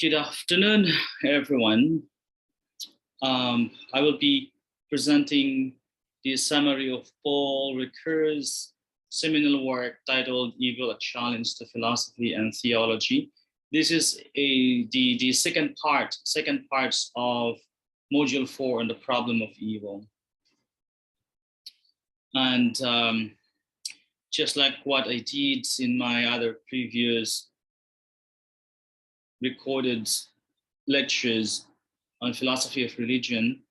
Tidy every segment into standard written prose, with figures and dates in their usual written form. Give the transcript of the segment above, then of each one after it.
Good afternoon, everyone. I will be presenting the summary of Paul Ricoeur's seminal work titled Evil, a Challenge to Philosophy and Theology. This is the second part of Module 4 on the problem of evil. And just like what I did in my other previous recorded lectures on philosophy of religion,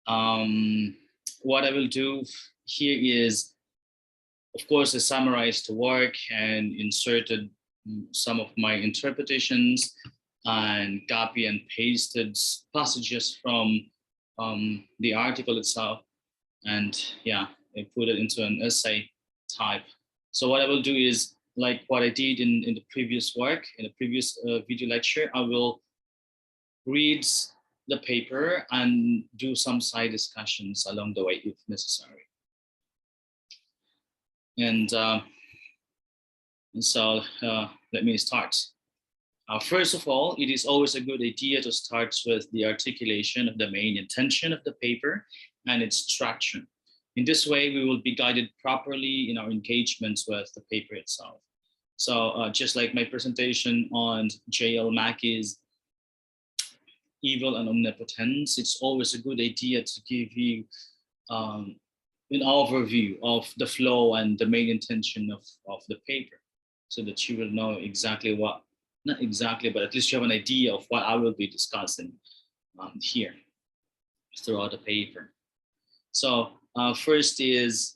what I will do here is, of course, I summarized the work and inserted some of my interpretations and copy and pasted passages from the article itself. And yeah, I put it into an essay type. So what I will do is, like what I did in the previous work, in the previous video lecture, I will read the paper and do some side discussions along the way if necessary. And so let me start. First of all, it is always a good idea to start with the articulation of the main intention of the paper and its structure. In this way, we will be guided properly in our engagements with the paper itself. So just like my presentation on J.L. Mackey's Evil and Omnipotence, it's always a good idea to give you an overview of the flow and the main intention of the paper, so that you will know exactly what, not exactly, but at least you have an idea of what I will be discussing here throughout the paper. So first is,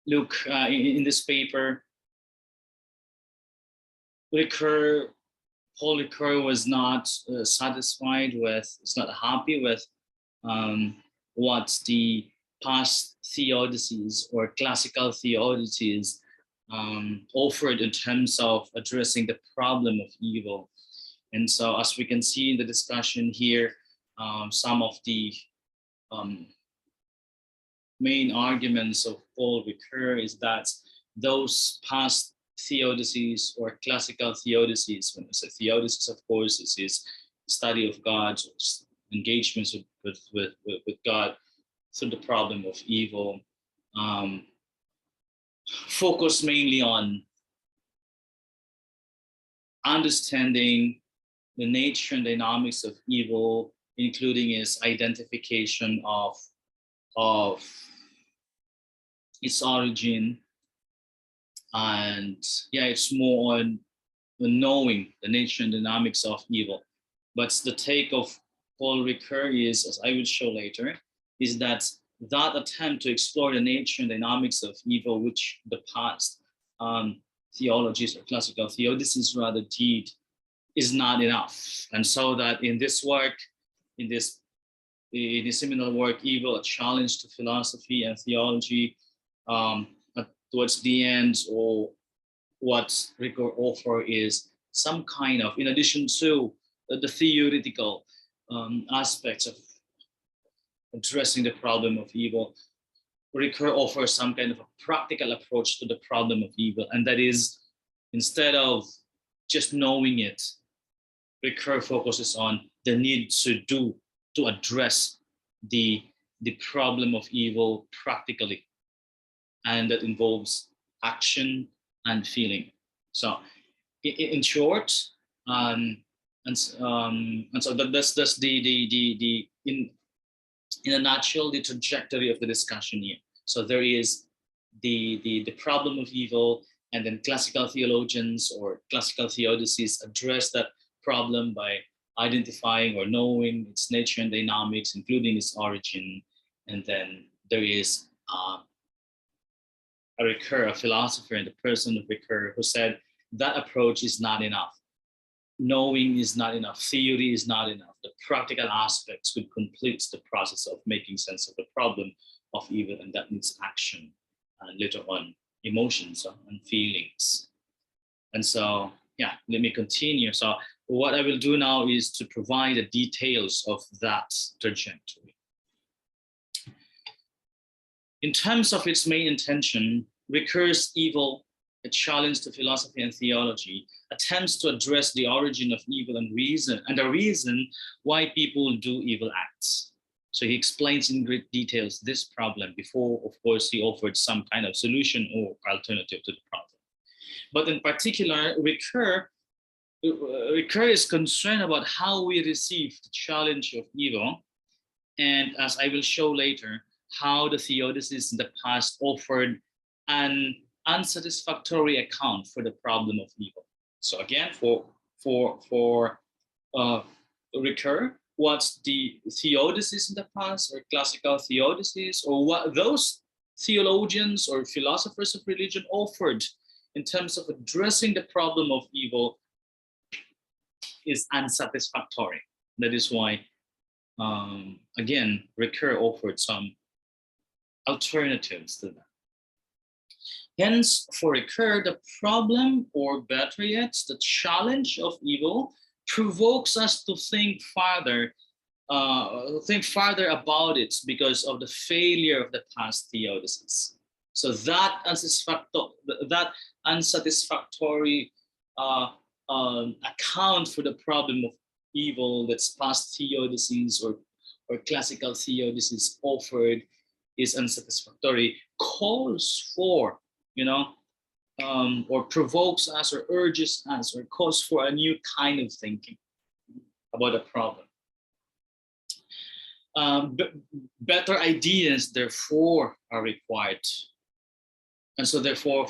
look, in this paper, Paul Ricoeur was not satisfied with, is not happy with what the past theodicies or classical theodicies offered in terms of addressing the problem of evil. And so, as we can see in the discussion here, some of the main arguments of Paul Ricoeur is that those past theodicies or classical theodicies, when we say theodicies, of course, this is study of God, engagements with God through the problem of evil, focus mainly on understanding the nature and dynamics of evil, including its identification of its origin. And yeah, it's more on knowing the nature and dynamics of evil. But the take of Paul Ricoeur is, as I will show later, is that attempt to explore the nature and dynamics of evil, which the past theologies or classical theodicies rather did, is not enough. And so that in this work, in the seminal work, Evil, a Challenge to Philosophy and Theology, towards the end, or what Ricoeur offer is some kind of, in addition to the theoretical aspects of addressing the problem of evil, Ricoeur offers some kind of a practical approach to the problem of evil. And that is, instead of just knowing it, Ricoeur focuses on the need to address the problem of evil practically. And that involves action and feeling. So, in short, and so that's in a nutshell the trajectory of the discussion here. So there is the problem of evil, and then classical theologians or classical theodicies address that problem by identifying or knowing its nature and dynamics, including its origin. And then there is a Ricoeur, a philosopher in the person of Ricoeur, who said that approach is not enough. Knowing is not enough. Theory is not enough. The practical aspects could complete the process of making sense of the problem of evil, and that needs action and later on emotions and feelings. And so, yeah, let me continue. So what I will do now is to provide the details of that trajectory. In terms of its main intention, Ricoeur's Evil A challenge to philosophy and theology, attempts to address the origin of evil and the reason why people do evil acts. So he explains in great details this problem before, of course, he offered some kind of solution or alternative to the problem. But in particular, Ricoeur is concerned about how we receive the challenge of evil, and as I will show later, how the theodicies in the past offered an unsatisfactory account for the problem of evil. So again, for Ricoeur, what's the theodicies in the past, or classical theodicies, or what those theologians or philosophers of religion offered in terms of addressing the problem of evil is unsatisfactory. That is why, again, Ricoeur offered some alternatives to that. Hence, for Ricoeur, the problem, or better yet, the challenge of evil provokes us to think further about it because of the failure of the past theodicies. So that unsatisfactory account for the problem of evil that's past theodicies or classical theodicies offered is unsatisfactory, calls for, or provokes us or urges us or calls for a new kind of thinking about a problem. Better ideas, therefore, are required. And so therefore,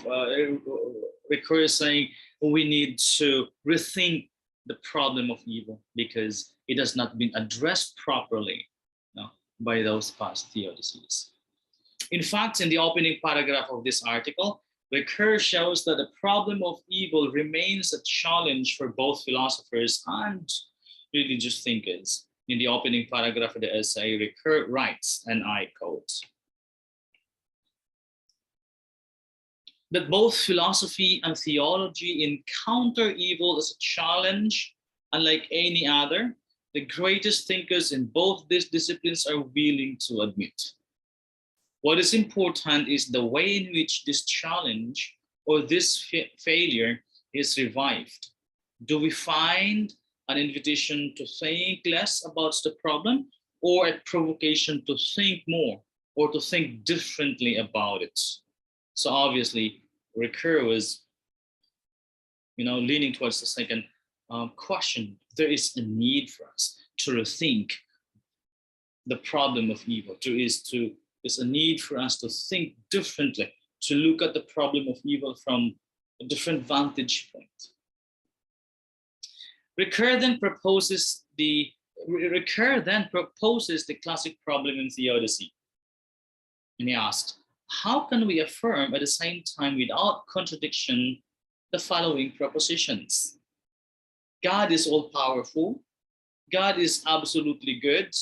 Ricoeur is saying we need to rethink the problem of evil because it has not been addressed properly by those past theodicies. In fact, in the opening paragraph of this article, Ricoeur shows that the problem of evil remains a challenge for both philosophers and religious thinkers. In the opening paragraph of the essay, Ricoeur writes, and I quote, that both philosophy and theology encounter evil as a challenge, unlike any other. The greatest thinkers in both these disciplines are willing to admit. What is important is the way in which this challenge or this failure is revived. Do we find an invitation to think less about the problem, or a provocation to think more or to think differently about it? So obviously, Ricoeur was, leaning towards the second question. There is a need for us to rethink the problem of evil. There's a need for us to think differently, to look at the problem of evil from a different vantage point. Ricoeur then proposes the classic problem in theodicy. And he asked, how can we affirm at the same time without contradiction the following propositions? God is all-powerful, God is absolutely good,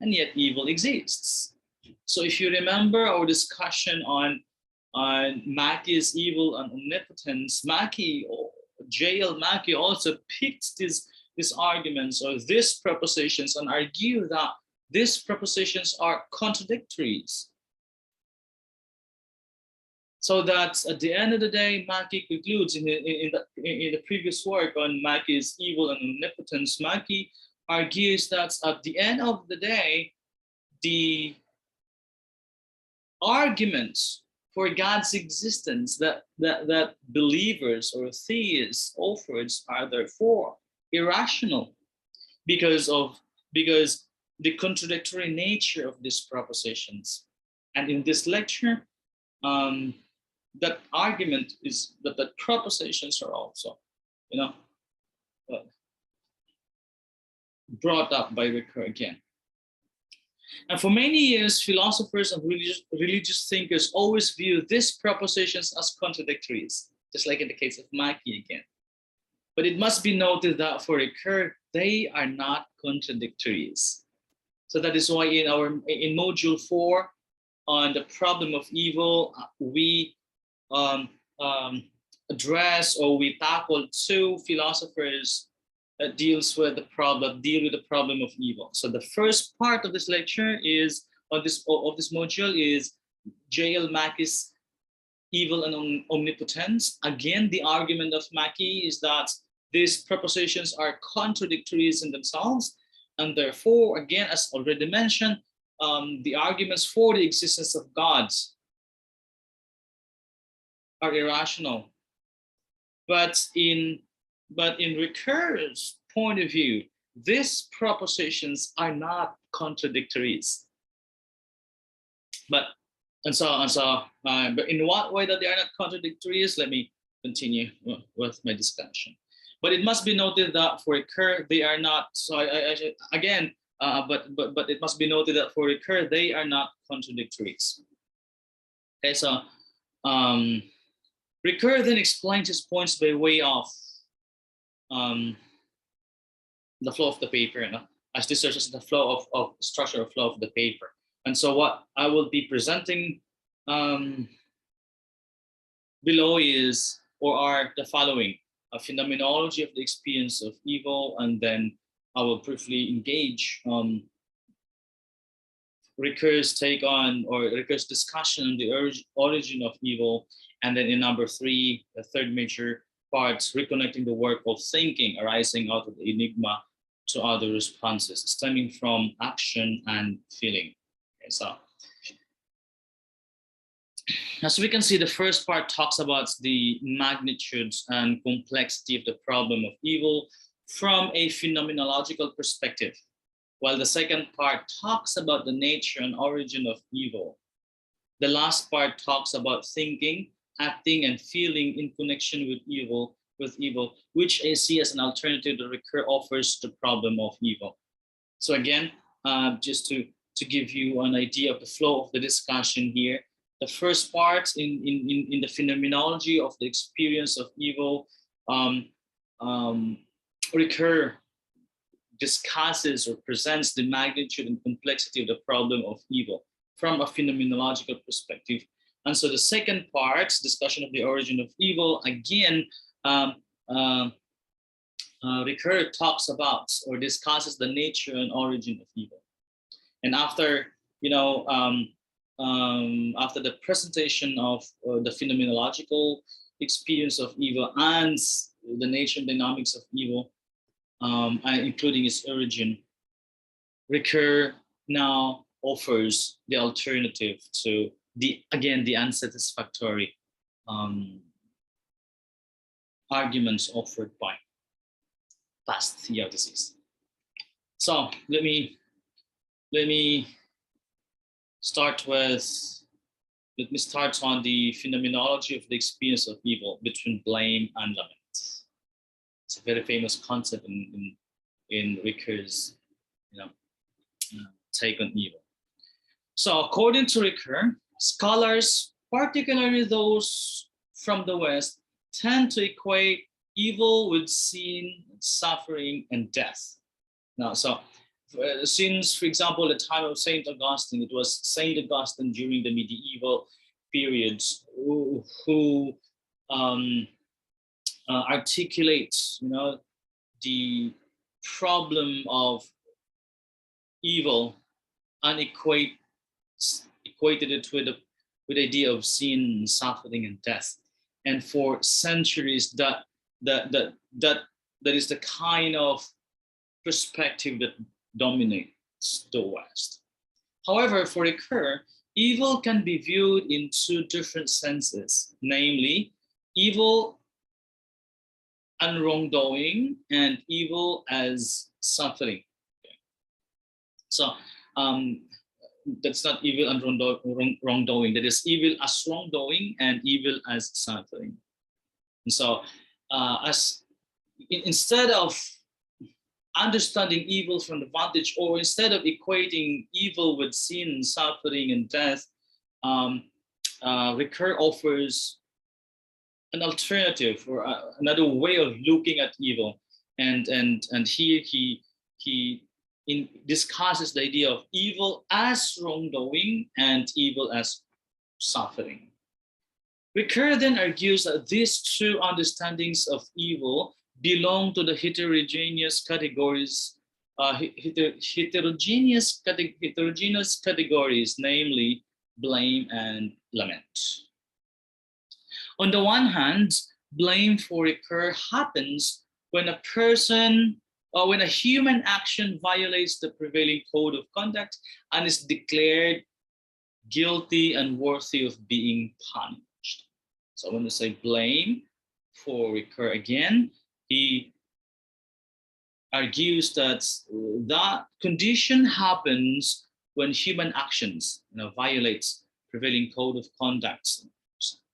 and yet evil exists. So if you remember our discussion on Mackey's evil and omnipotence, J.L. Mackey also picked these arguments or these propositions and argued that these propositions are contradictories. So that at the end of the day, Mackey concludes in the previous work on Mackey's evil and omnipotence, Mackey argues that at the end of the day, the arguments for God's existence that believers or theists offered are therefore irrational because the contradictory nature of these propositions. And in this lecture, that argument is that the propositions are also, brought up by Ricoeur again. And for many years, philosophers and religious thinkers always view these propositions as contradictories, just like in the case of Mackey again. But it must be noted that for Ricoeur, they are not contradictories. So that is why in module 4 on the problem of evil, we address or we tackle 2 philosophers that deal with the problem of evil. So the first part of this lecture is of this module is J.L. Mackey's evil and omnipotence. Again, the argument of Mackey is that these propositions are contradictory in themselves, and therefore, again, as already mentioned, the arguments for the existence of gods are irrational. But in Ricoeur's point of view, these propositions are not contradictory. But in what way that they are not contradictory? Let me continue with my discussion. But it must be noted that for Ricoeur, they are not. So but it must be noted that for Ricoeur, they are not contradictory. Okay, so Ricoeur then explains his points by way of the flow of the paper, as this is the flow of structure of flow of the paper. And so what I will be presenting below are the following: a phenomenology of the experience of evil, and then I will briefly engage Ricoeur's take on, or Ricoeur's discussion on the origin of evil, and then in number 3, the third major part, reconnecting the work of thinking arising out of the enigma to other responses stemming from action and feeling. Okay, so as we can see, the first part talks about the magnitudes and complexity of the problem of evil from a phenomenological perspective, while the second part talks about the nature and origin of evil. The last part talks about thinking, acting, and feeling in connection with evil, which I see as an alternative that Ricoeur offers to the problem of evil. So again, just to give you an idea of the flow of the discussion here, the first part in the phenomenology of the experience of evil, Ricoeur discusses or presents the magnitude and complexity of the problem of evil from a phenomenological perspective. And so the second part, discussion of the origin of evil, again, Ricoeur talks about or discusses the nature and origin of evil. And after, after the presentation of the phenomenological experience of evil and the nature and dynamics of evil, including its origin, Ricoeur now offers the alternative to the unsatisfactory arguments offered by past theodicies. So let me start on the phenomenology of the experience of evil between blame and lament. It's a very famous concept in Ricoeur's take on evil. So according to Ricoeur, scholars, particularly those from the West, tend to equate evil with sin, suffering, and death. Now, so since, for example, the time of Saint Augustine, it was Saint Augustine during the medieval periods who articulates, the problem of evil and equated it with the idea of sin, suffering, and death. And for centuries, that is the kind of perspective that dominates the West. However, for Ricoeur, evil can be viewed in two different senses, namely evil and wrongdoing, and evil as suffering. Okay. So that's not evil and wrongdoing. That is evil as wrongdoing and evil as suffering. And so, instead of understanding evil from the vantage, or instead of equating evil with sin, suffering, and death, Ricoeur offers an alternative or another way of looking at evil, and here he discusses the idea of evil as wrongdoing and evil as suffering. Ricoeur then argues that these two understandings of evil belong to the heterogeneous categories, namely blame and lament. On the one hand, blame for Ricoeur happens when a person or when a human action violates the prevailing code of conduct and is declared guilty and worthy of being punished. So when we say blame for Ricoeur again, he argues that that condition happens when human actions violates prevailing code of conduct,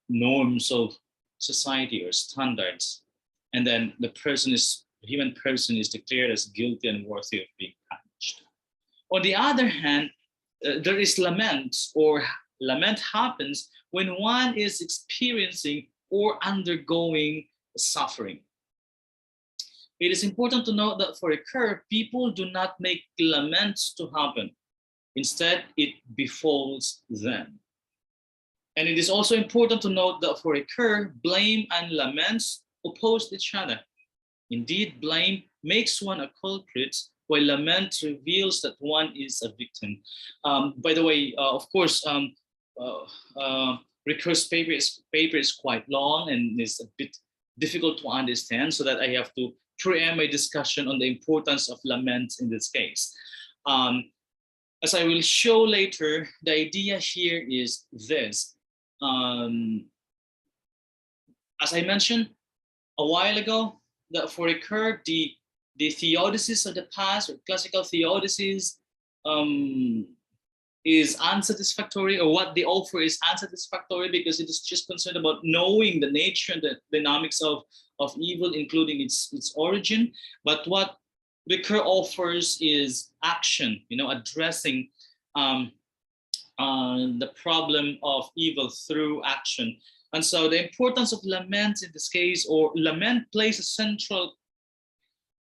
norms of society or standards, and then the human person is declared as guilty and worthy of being punished. On the other hand, there is lament, or lament happens when one is experiencing or undergoing suffering. It is important to note that for Ricoeur, people do not make laments to happen. Instead, it befalls them. And it is also important to note that for Ricoeur, blame and laments oppose each other. Indeed, blame makes one a culprit, while lament reveals that one is a victim. By the way, of course, Ricoeur's paper is quite long and is a bit difficult to understand, so that I have to preempt my discussion on the importance of lament in this case. As I will show later, the idea here is this. As I mentioned a while ago, that for Ricoeur, the theodicies of the past, or classical theodicies, is unsatisfactory, or what they offer is unsatisfactory, because it is just concerned about knowing the nature and the dynamics of evil, including its origin. But what Ricoeur offers is action, addressing the problem of evil through action. And so the importance of lament in this case, or lament plays a central,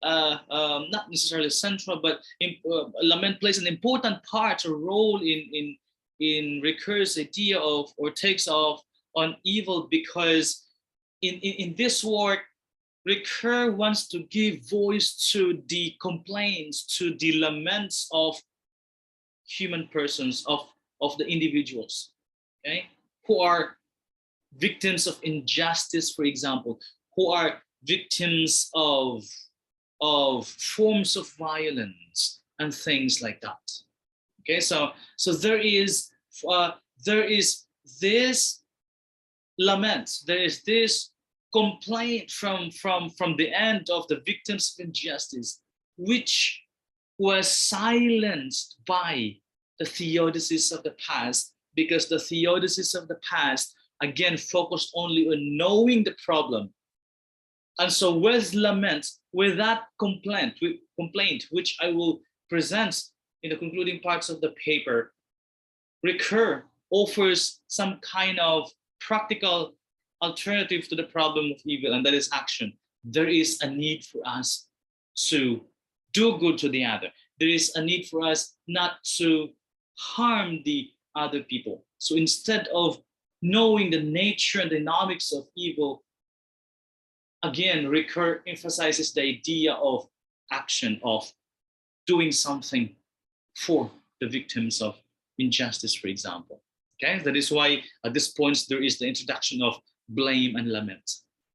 not necessarily central, but lament plays an important part or role in Ricoeur's idea of, or takes off on evil, because in this work, Ricoeur wants to give voice to the complaints, to the laments of human persons, of the individuals, okay, who are victims of injustice, for example, who are victims of forms of violence and things like that. Okay, so there is this lament, there is this complaint from the end of the victims of injustice, which was silenced by the theodicies of the past, because the theodicies of the past again focused only on knowing the problem. And so with lament, with that complaint, which I will present in the concluding parts of the paper, Ricoeur offers some kind of practical alternative to the problem of evil, and that is action. There is a need for us to do good to the other. There is a need for us not to harm the other people. So instead of knowing the nature and dynamics of evil, again, Ricoeur emphasizes the idea of action, of doing something for the victims of injustice, for example. Okay, that is why at this point there is the introduction of blame and lament.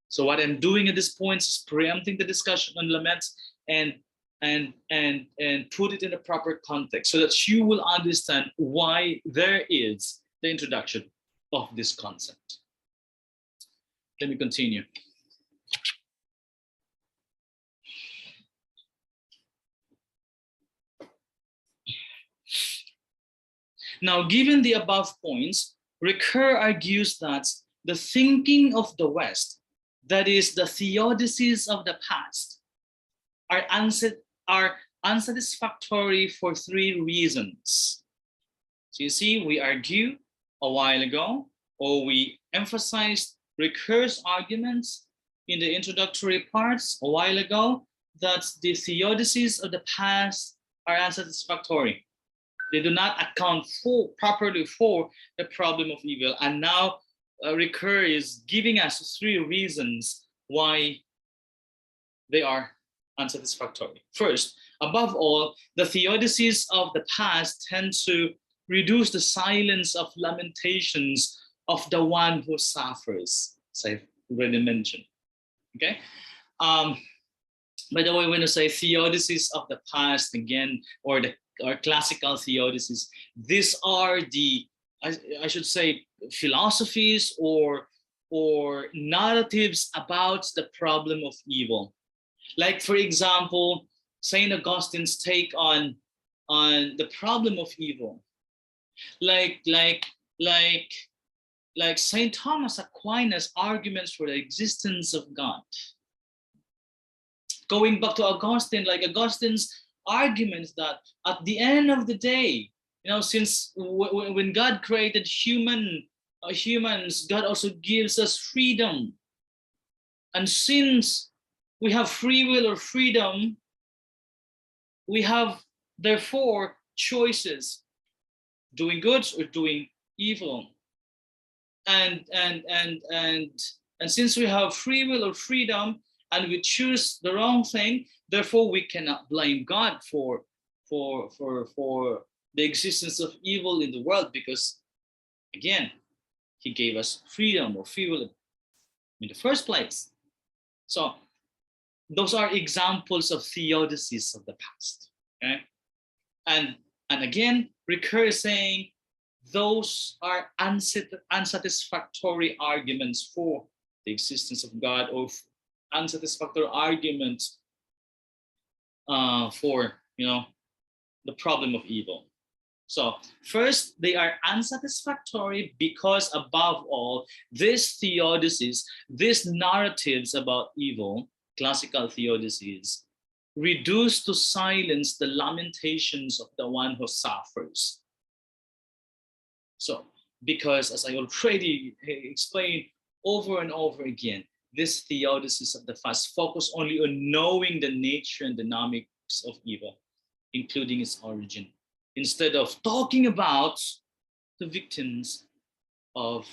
So what I'm doing at this point is preempting the discussion on lament and put it in a proper context, so that you will understand why there is the introduction of this concept. Let me continue. Now, given the above points, Ricoeur argues that the thinking of the West, that is, the theodicies of the past, are unsatisfactory for three reasons. So you see, we argued a while ago, or we emphasized Ricoeur's arguments in the introductory parts a while ago, that the theodicies of the past are unsatisfactory. They do not account properly for the problem of evil. And now Ricoeur is giving us three reasons why they are unsatisfactory. First, above all, the theodicies of the past tend to reduce the silence of lamentations of the one who suffers. as I've already mentioned. Okay. By the way, when I say theodicies of the past again, or classical theodicies, these are the, I should say, philosophies or narratives about the problem of evil. Like, for example, Saint Augustine's take on the problem of evil. Like Saint Thomas Aquinas' arguments for the existence of God. Going back to Augustine, like Augustine's arguments that at the end of the day, since when God created humans, God also gives us freedom. And since we have free will or freedom, we have therefore choices, doing good or doing evil. And since we have free will or freedom, and we choose the wrong thing, therefore we cannot blame God for the existence of evil in the world, because again, he gave us freedom or free will in the first place. So those are examples of theodicies of the past. Okay? And again, Ricoeur is saying those are unsatisfactory arguments for the existence of God, or unsatisfactory arguments for the problem of evil. So first, they are unsatisfactory because, above all, these theodicies, these narratives about evil, classical theodicies, reduce to silence the lamentations of the one who suffers. So, because as I already explained over and over again, these theodicies of the past focus only on knowing the nature and dynamics of evil, including its origin, instead of talking about the victims of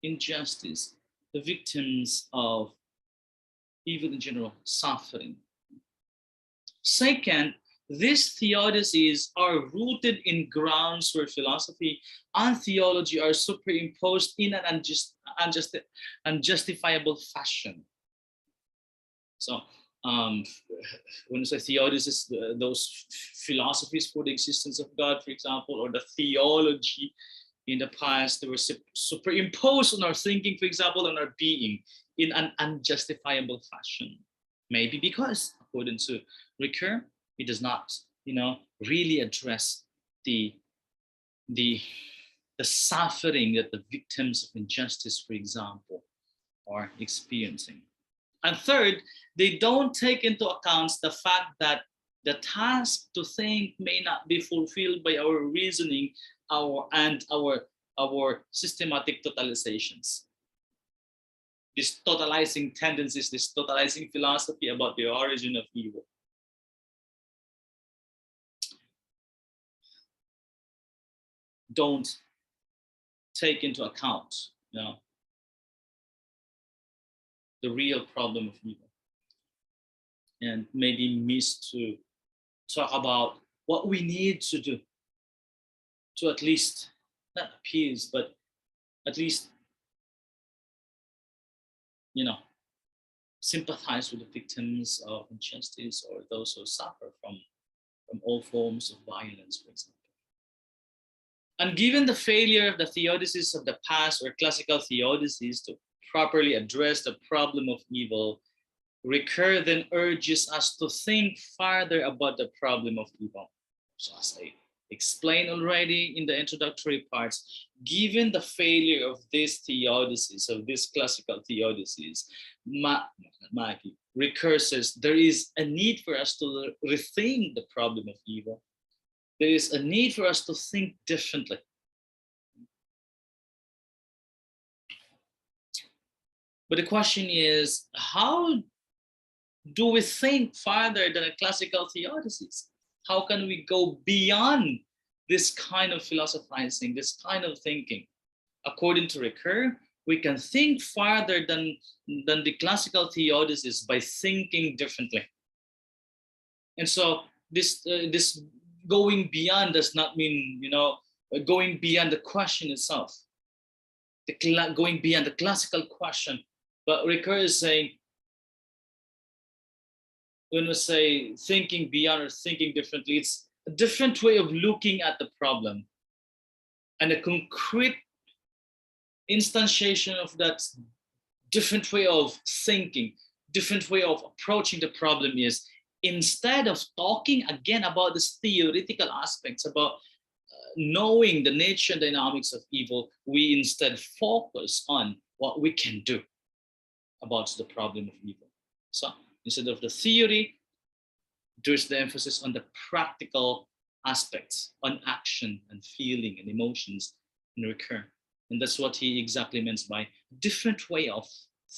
injustice, the victims of evil in general, suffering. Second, these theodicies are rooted in grounds where philosophy and theology are superimposed in an unjustifiable fashion. So when you say theodicies, those philosophies for the existence of God, for example, or the theology in the past, they were superimposed on our thinking, for example, on our being in an unjustifiable fashion. Maybe because, according to Ricoeur, it does not, really address the suffering that the victims of injustice, for example, are experiencing. And third, they don't take into account the fact that the task to think may not be fulfilled by our reasoning, our systematic totalizations. These totalizing tendencies, this totalizing philosophy about the origin of evil. Don't take into account, the real problem of evil, and maybe miss to talk about what we need to do to at least not appease, but at least sympathize with the victims of injustice, or those who suffer from all forms of violence, for example. And given the failure of the theodicies of the past, or classical theodicies, to properly address the problem of evil, Ricoeur then urges us to think further about the problem of evil. So as I explained already in the introductory parts, given the failure of these theodicies, of these classical theodicies, Ricoeur says there is a need for us to rethink the problem of evil. There is a need for us to think differently. But the question is, how do we think farther than a classical theodicies? How can we go beyond this kind of philosophizing, this kind of thinking? According to Ricoeur, we can think farther than the classical theodicies by thinking differently. And so this going beyond does not mean, going beyond the question itself. going beyond the classical question. But Ricoeur is saying, when we say thinking beyond or thinking differently, it's a different way of looking at the problem, and a concrete instantiation of that different way of thinking, different way of approaching the problem is, instead of talking again about this theoretical aspects about knowing the nature and dynamics of evil, we instead focus on what we can do about the problem of evil. So instead of the theory, there's the emphasis on the practical aspects, on action and feeling and emotions in Ricoeur. And that's what he exactly meant by different way of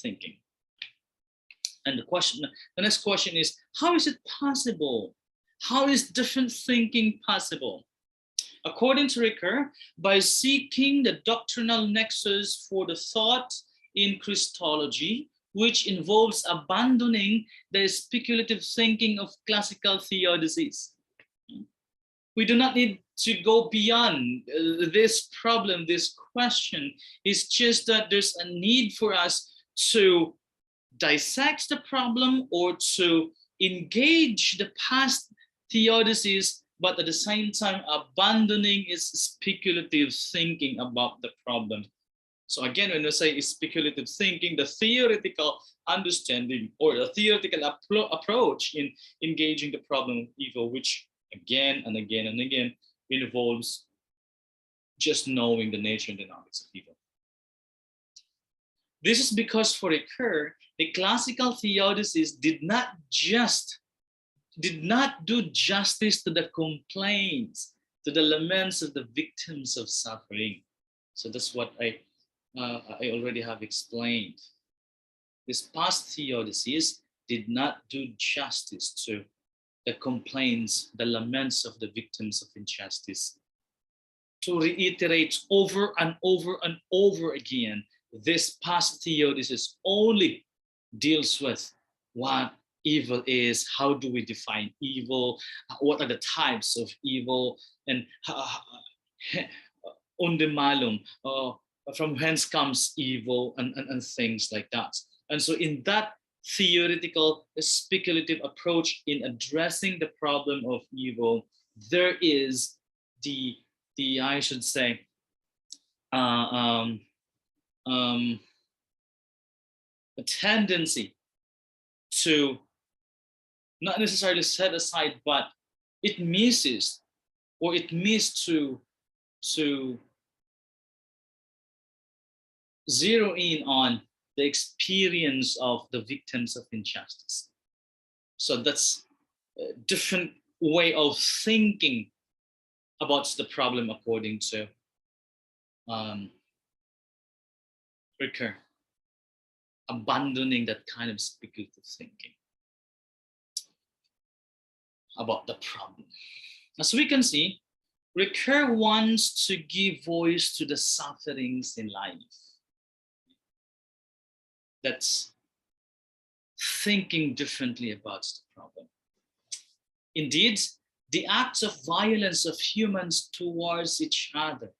thinking. And the next question is, how is it possible? How is different thinking possible? According to Ricoeur, by seeking the doctrinal nexus for the thought in Christology, which involves abandoning the speculative thinking of classical theodicies. We do not need to go beyond this problem, this question. It's just that there's a need for us to dissect the problem or to engage the past theodicies, but at the same time abandoning its speculative thinking about the problem. So again, when we say speculative thinking, the theoretical understanding or the theoretical approach in engaging the problem of evil, which again and again and again involves just knowing the nature and dynamics of evil. This is because for Ricoeur, the classical theodicies did not do justice to the complaints, to the laments of the victims of suffering. So that's what I already have explained. These past theodicies did not do justice to the complaints, the laments of the victims of injustice. To reiterate over and over and over again, this past theodicies only deals with what evil is, how do we define evil, what are the types of evil, and unde malum, from whence comes evil, and things like that. And so in that theoretical, speculative approach in addressing the problem of evil, there is the I should say, a tendency to not necessarily set aside, but it misses, or it missed to zero in on the experience of the victims of injustice. So that's a different way of thinking about the problem according to Ricoeur, abandoning that kind of speculative thinking about the problem. As we can see, Ricoeur wants to give voice to the sufferings in life. That's thinking differently about the problem. Indeed, the acts of violence of humans towards each other,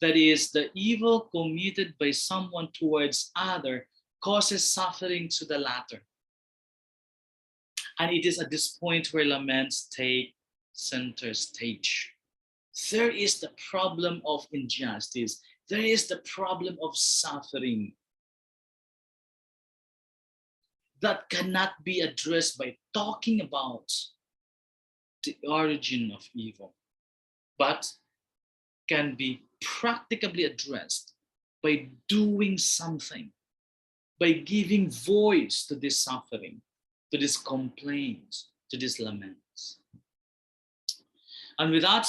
that is, the evil committed by someone towards other, causes suffering to the latter. And it is at this point where laments take center stage. There is the problem of injustice. There is the problem of suffering that cannot be addressed by talking about the origin of evil, but can be practically addressed by doing something, by giving voice to this suffering, to these complaints, to these laments. And with that,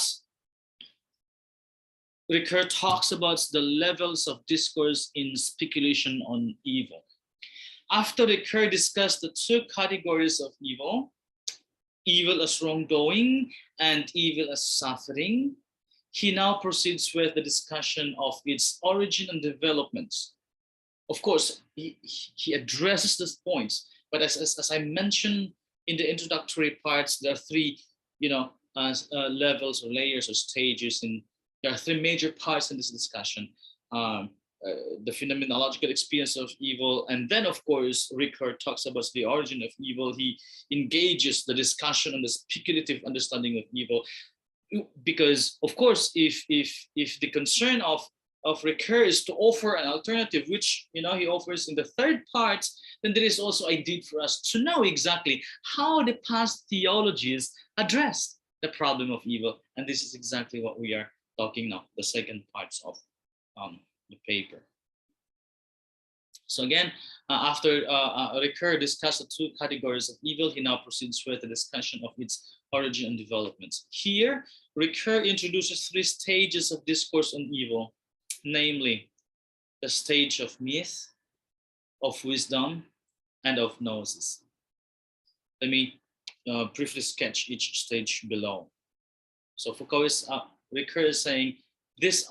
Ricoeur talks about the levels of discourse in speculation on evil. After Ricoeur discussed the two categories of evil as wrongdoing and evil as suffering, he now proceeds with the discussion of its origin and developments. Of course, he addresses these points, but as I mentioned in the introductory parts, there are three, levels or layers or stages, and there are three major parts in this discussion. the phenomenological experience of evil. And then, of course, Ricoeur talks about the origin of evil. He engages the discussion on the speculative understanding of evil. Because, of course, if the concern of Ricoeur is to offer an alternative, which he offers in the third part, then there is also a need for us to know exactly how the past theologies addressed the problem of evil. And this is exactly what we are talking now, the second parts of the paper. So again, after Ricoeur discussed the two categories of evil, he now proceeds with the discussion of its origin and developments. Here, Ricoeur introduces three stages of discourse on evil, namely the stage of myth, of wisdom, and of gnosis. Let me briefly sketch each stage below. So Ricoeur is saying these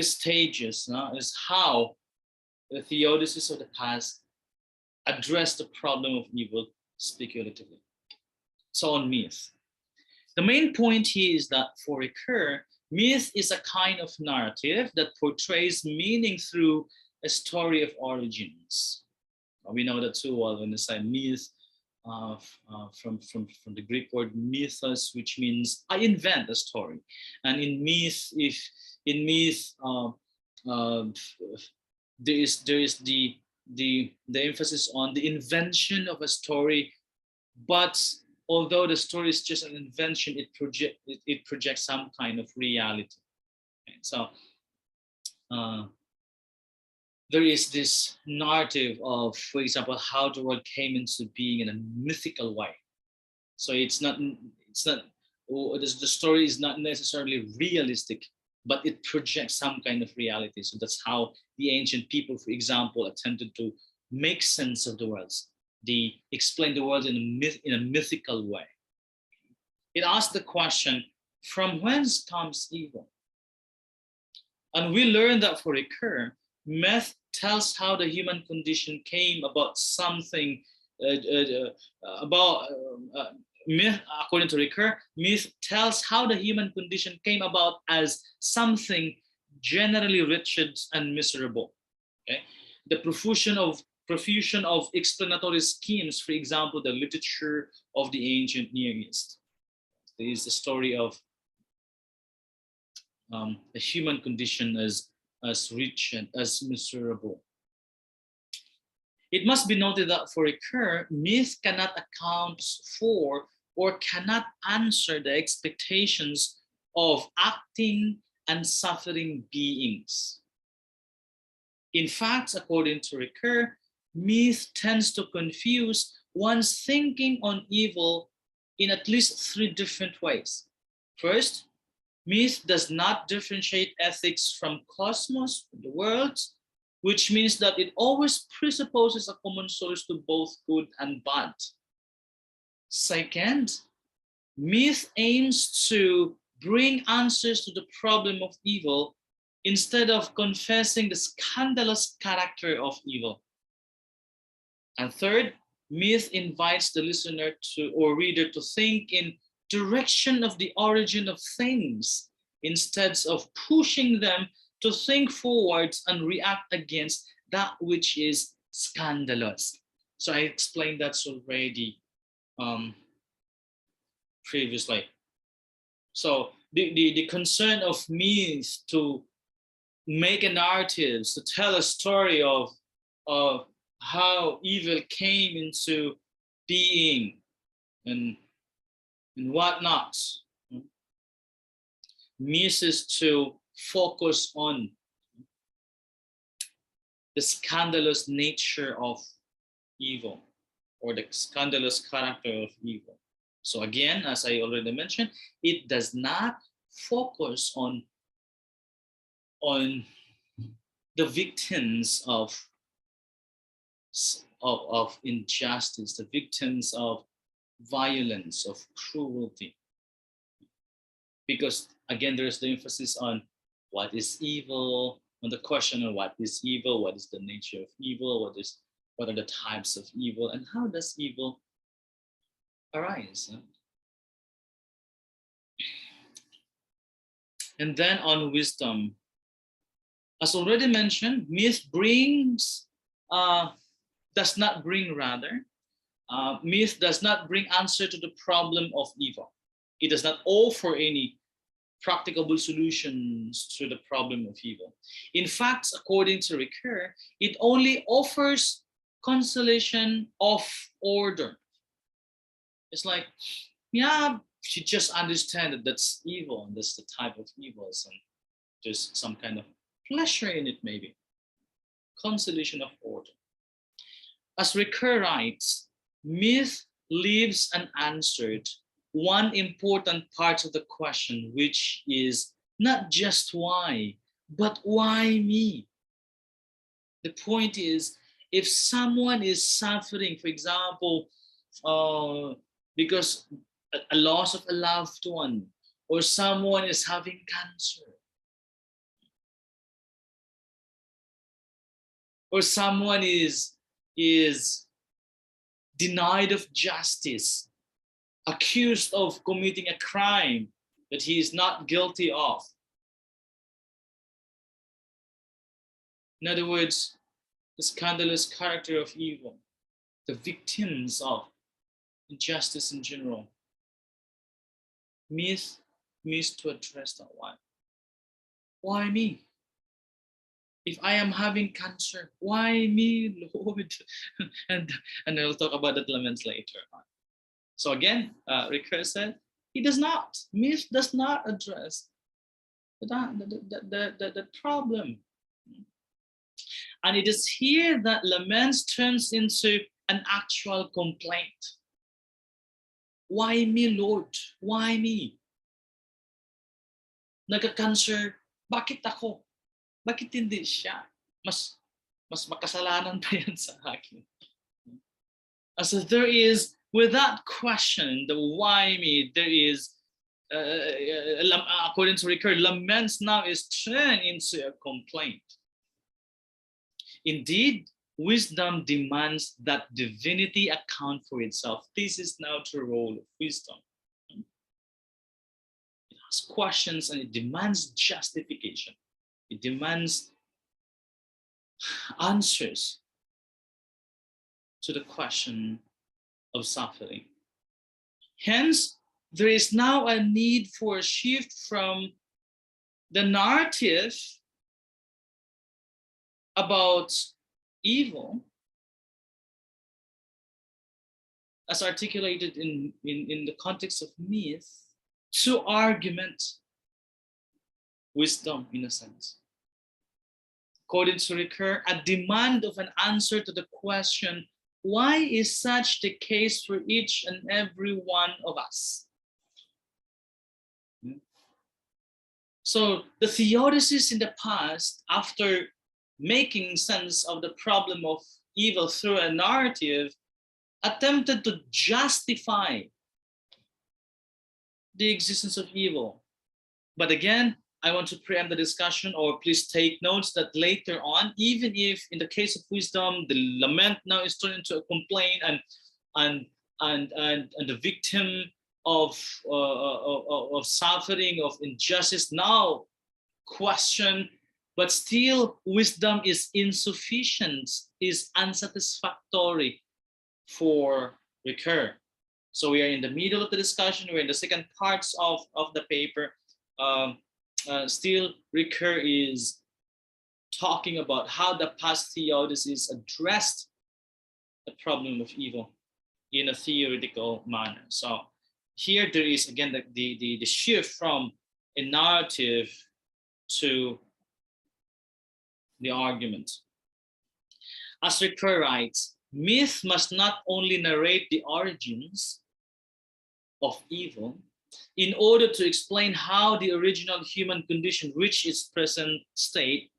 stages is how the theodicies of the past address the problem of evil speculatively. So on myth. The main point here is that for Ricoeur, myth is a kind of narrative that portrays meaning through a story of origins. We know that too well when they say myth, from the Greek word mythos, which means I invent a story. And in myth, there is the emphasis on the invention of a story, but although the story is just an invention, it projects some kind of reality. Okay, so there is this narrative of, for example, how the world came into being in a mythical way. So the story is not necessarily realistic, but it projects some kind of reality. So that's how the ancient people, for example, attempted to make sense of the world. They explain the world in a mythical way. It asks the question, from whence comes evil? And we learn that for Ricoeur, myth tells how the human condition came about something, myth, according to Ricoeur, myth tells how the human condition came about as something generally wretched and miserable. Okay? The profusion of explanatory schemes, for example, the literature of the ancient Near East. There is the story of the human condition as wretched, as miserable. It must be noted that for Ricoeur, myth cannot account for or cannot answer the expectations of acting and suffering beings. In fact, according to Ricoeur, myth tends to confuse one's thinking on evil in at least three different ways. First, myth does not differentiate ethics from cosmos, the world, which means that it always presupposes a common source to both good and bad. Second, myth aims to bring answers to the problem of evil instead of confessing the scandalous character of evil. And third, myth invites the listener or reader to think in direction of the origin of things instead of pushing them to think forwards and react against that which is scandalous. So I explained that already previously. So the concern of myth to make a narrative, to tell a story of how evil came into being and whatnot, misses to focus on the scandalous nature of evil or the scandalous character of evil. So again, as I already mentioned, it does not focus on the victims of injustice, the victims of violence, of cruelty. Because again, there's the emphasis on what is evil, on the question of what is evil, what is the nature of evil, what are the types of evil, and how does evil arise. And then on wisdom, As already mentioned, myth does not bring rather. Myth does not bring answer to the problem of evil. It does not offer any practicable solutions to the problem of evil. In fact, according to Ricoeur, it only offers consolation of order. It's like, yeah, she just understand that that's evil and that's the type of evils and there's some kind of pleasure in it maybe. Consolation of order. As Ricoeur writes, myth leaves unanswered one important part of the question, which is not just why, but why me? The point is, if someone is suffering, for example, because a loss of a loved one, or someone is having cancer, or someone is denied of justice, accused of committing a crime that he is not guilty of. In other words, the scandalous character of evil, the victims of injustice in general. Myth to address that one. Why me? If I am having cancer, why me, Lord? and I'll talk about that laments later on. So again, Ricoeur said, he does not. Myth does not address the problem. And it is here that laments turns into an actual complaint. Why me, Lord? Why me? Nagka-cancer, bakit ako? Bakit hindi siya? Mas makasalanan pa yan sa akin. So there is, with that question, the why me, there is, according to Ricoeur, laments now is turned into a complaint. Indeed, wisdom demands that divinity account for itself. This is now the role of wisdom. It asks questions and it demands justification. It demands answers to the question of suffering. Hence, there is now a need for a shift from the narrative about evil, as articulated in the context of myth, to argument, wisdom in a sense. According to Ricoeur, a demand of an answer to the question, why is such the case for each and every one of us? So the theodicies in the past, after making sense of the problem of evil through a narrative, attempted to justify the existence of evil. But again, I want to preempt the discussion, or please take notes that later on, even if in the case of wisdom, the lament now is turned into a complaint and the victim of suffering, of injustice now question, but still wisdom is insufficient, is unsatisfactory for Ricoeur. So we are in the middle of the discussion, we're in the second parts of the paper. Still Ricoeur is talking about how the past theodicies addressed the problem of evil in a theoretical manner. So here there is again the shift from a narrative to the argument. As Ricoeur writes, myth must not only narrate the origins of evil in order to explain how the original human condition reached its present state,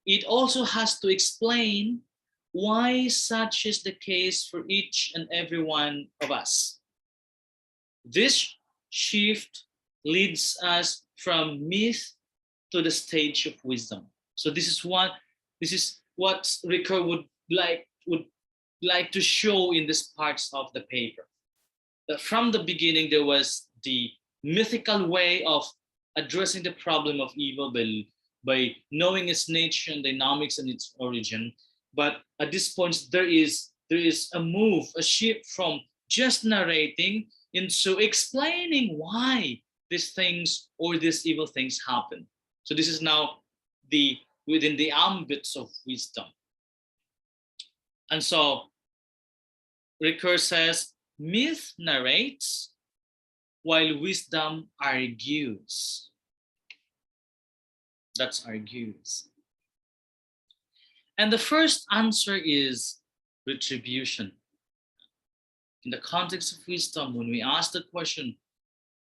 it also has to explain why such is the case for each and every one of us. This shift leads us from myth to the stage of wisdom. So this is what Ricoeur would like to show in this parts of the paper. That from the beginning there was the mythical way of addressing the problem of evil by by knowing its nature and dynamics and its origin. But at this point, there is a move, a shift from just narrating into explaining why these things or these evil things happen. So this is now within the ambits of wisdom. And so Ricoeur says, myth narrates while wisdom argues. That's argues. And the first answer is retribution. In the context of wisdom, when we ask the question,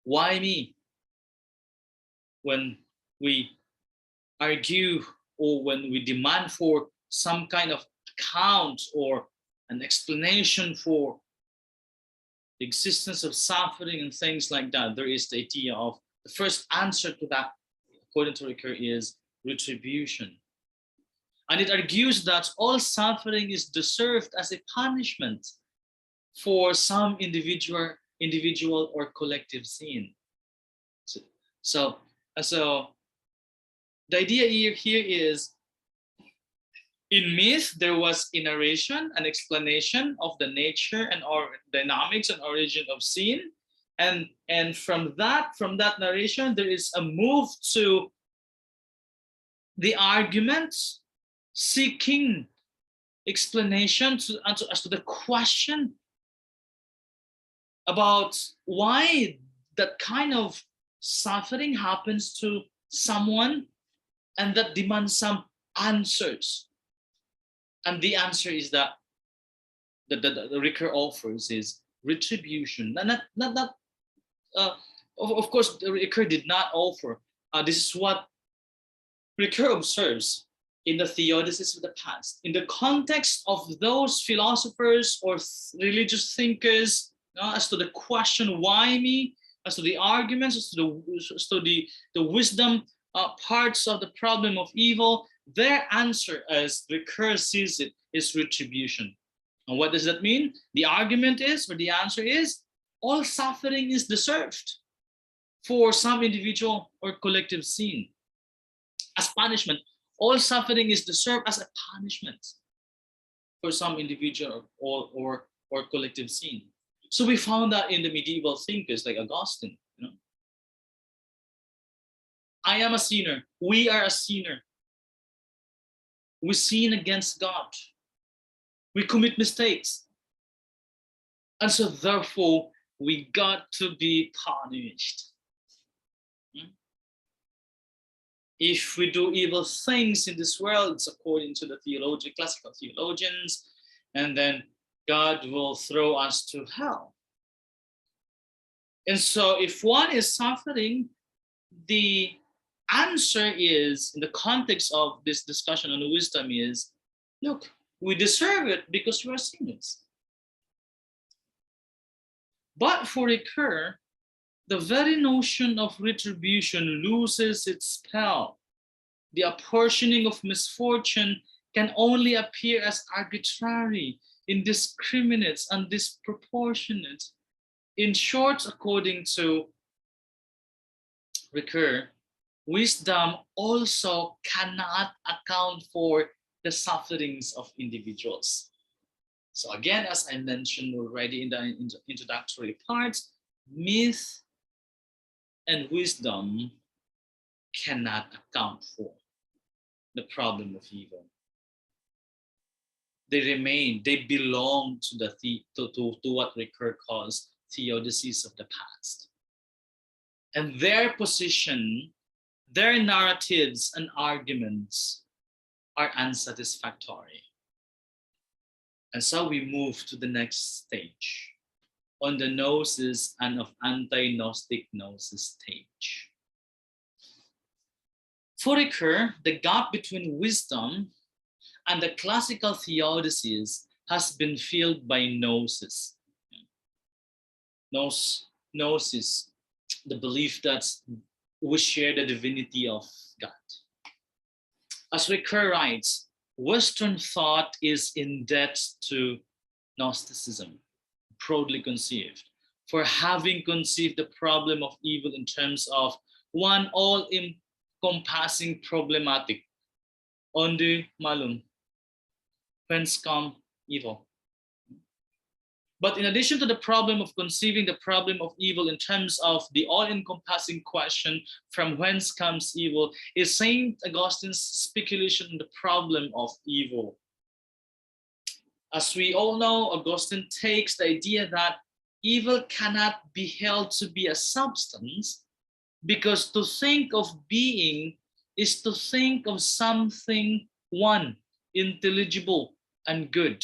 why me? When we argue or when we demand for some kind of account or an explanation for the existence of suffering and things like that, there is the idea of the first answer to that, according to Ricoeur, is retribution. And it argues that all suffering is deserved as a punishment for some individual or collective sin. So the idea here is, in myth, there was a narration, an explanation of the nature and or dynamics and origin of sin. And from that narration, there is a move to the arguments seeking explanation as to the question about why that kind of suffering happens to someone, and that demands some answers. And the answer is that the Ricoeur offers is retribution. Of course, Ricoeur did not offer. This is what Ricoeur observes in the theodicies of the past, in the context of those philosophers or religious thinkers, as to the question, why me, as to the arguments, as to the wisdom parts of the problem of evil. Their answer, as Ricoeur sees it, is retribution. And what does that mean? The argument is, or the answer is, all suffering is deserved for some individual or collective sin. As punishment, all suffering is deserved as a punishment for some individual or collective sin. So we found that in the medieval thinkers like Augustine. I am a sinner. We are a sinner. We sin against God. We commit mistakes. And so therefore, we got to be punished. If we do evil things in this world, it's according to the classical theologians, and then God will throw us to hell. And so if one is suffering, the answer is, in the context of this discussion on wisdom, is, look, we deserve it because we are sinners. But for Ricoeur, the very notion of retribution loses its spell. The apportioning of misfortune can only appear as arbitrary, indiscriminate, and disproportionate. In short, according to Ricoeur, wisdom also cannot account for the sufferings of individuals. So again, as I mentioned already in the introductory parts, myth and wisdom cannot account for the problem of evil. They belong to what Ricoeur calls theodicies of the past. And their position, their narratives and arguments are unsatisfactory. And so we move to the next stage, on the gnosis and of anti-gnostic gnosis stage. For Ricoeur, the gap between wisdom and the classical theodicies has been filled by gnosis. Gnosis, the belief that we share the divinity of God. As Ricoeur writes, Western thought is in debt to Gnosticism, broadly conceived, for having conceived the problem of evil in terms of one all-encompassing problematic. Onde malum, whence come evil? But in addition to the problem of conceiving the problem of evil in terms of the all-encompassing question, from whence comes evil, is St. Augustine's speculation on the problem of evil. As we all know, Augustine takes the idea that evil cannot be held to be a substance, because to think of being is to think of something one, intelligible and good.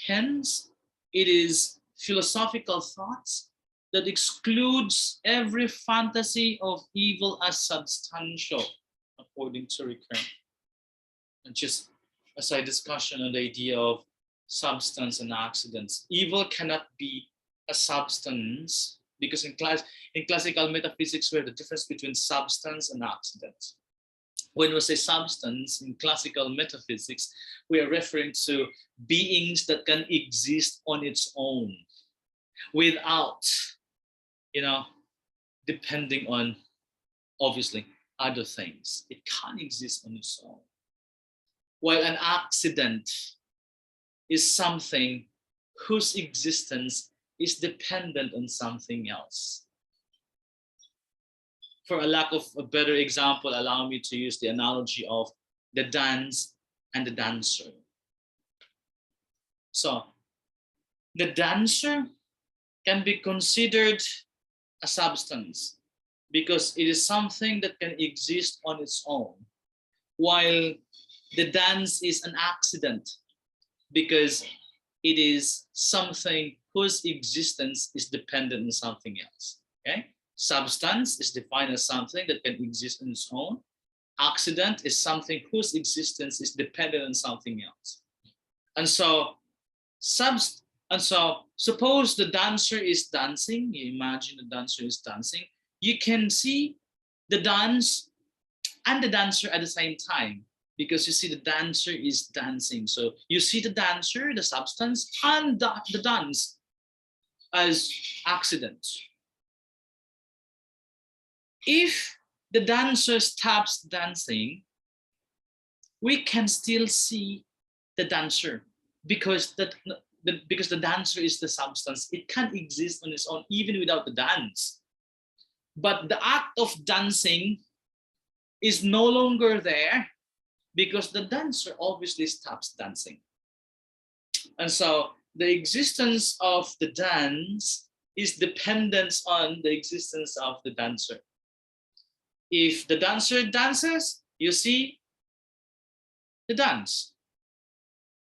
Hence, it is philosophical thoughts that excludes every fantasy of evil as substantial, according to Ricoeur. And just as I discussion on the idea of substance and accidents, evil cannot be a substance, because in classical metaphysics, we have the difference between substance and accident. When we say substance in classical metaphysics, we are referring to beings that can exist on its own without, depending on, obviously, other things. It can't exist on its own. While an accident is something whose existence is dependent on something else. For a lack of a better example, allow me to use the analogy of the dance and the dancer. So, the dancer can be considered a substance because it is something that can exist on its own, while the dance is an accident because it is something whose existence is dependent on something else. Okay? Substance is defined as something that can exist on its own. Accident is something whose existence is dependent on something else. And so, suppose the dancer is dancing. You imagine the dancer is dancing. You can see the dance and the dancer at the same time, because you see the dancer is dancing. So you see the dancer, the substance, and the dance as accidents. If the dancer stops dancing, we can still see the dancer, because the dancer is the substance. It can't exist on its own even without the dance. But the act of dancing is no longer there because the dancer obviously stops dancing. And so the existence of the dance is dependent on the existence of the dancer. If the dancer dances, you see the dance,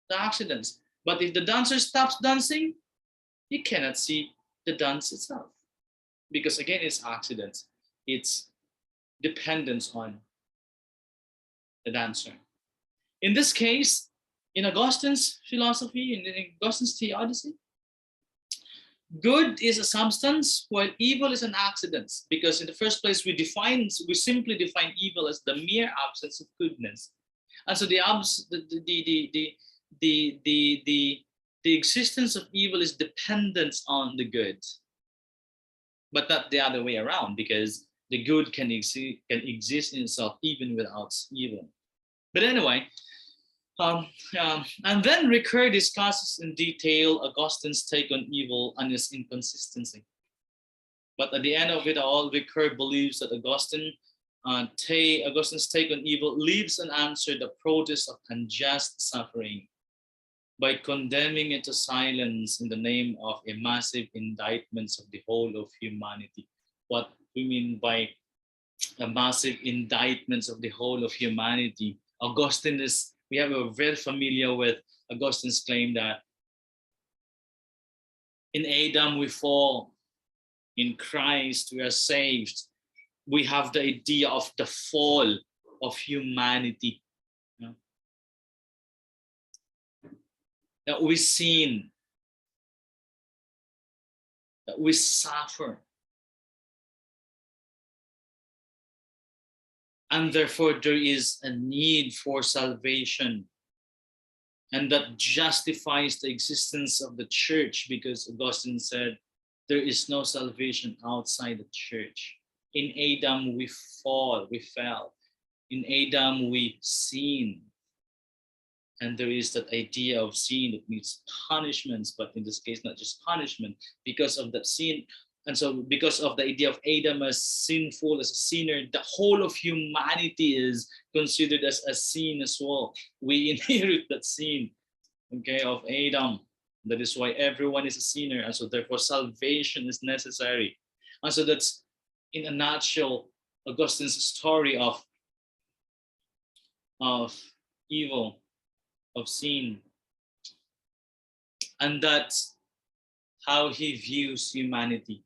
the accidents. But if the dancer stops dancing, you cannot see the dance itself, because again, it's accidents. It's dependence on the dancer. In this case, in Augustine's philosophy, in Augustine's theology, good is a substance while evil is an accident, because in the first place we simply define evil as the mere absence of goodness. And so the existence of evil is dependent on the good, but not the other way around, because the good can exist in itself even without evil. But anyway, and then Ricoeur discusses in detail Augustine's take on evil and its inconsistency. But at the end of it all, Ricoeur believes that Augustine's take on evil leaves unanswered the protest of unjust suffering by condemning it to silence in the name of a massive indictments of the whole of humanity. What we mean by a massive indictments of the whole of humanity, we are very familiar with Augustine's claim that in Adam we fall, in Christ we are saved. We have the idea of the fall of humanity. That we sin, that we suffer. And therefore there is a need for salvation. And that justifies the existence of the church, because Augustine said there is no salvation outside the church. In Adam we fall, we fell. In Adam we sin. And there is that idea of sin that needs punishments, but in this case, not just punishment, because of that sin. And so because of the idea of Adam as sinful, as a sinner, the whole of humanity is considered as a sin as well. We inherit that sin, okay, of Adam. That is why everyone is a sinner. And so therefore salvation is necessary. And so that's, in a nutshell, Augustine's story of evil, of sin. And that's how he views humanity.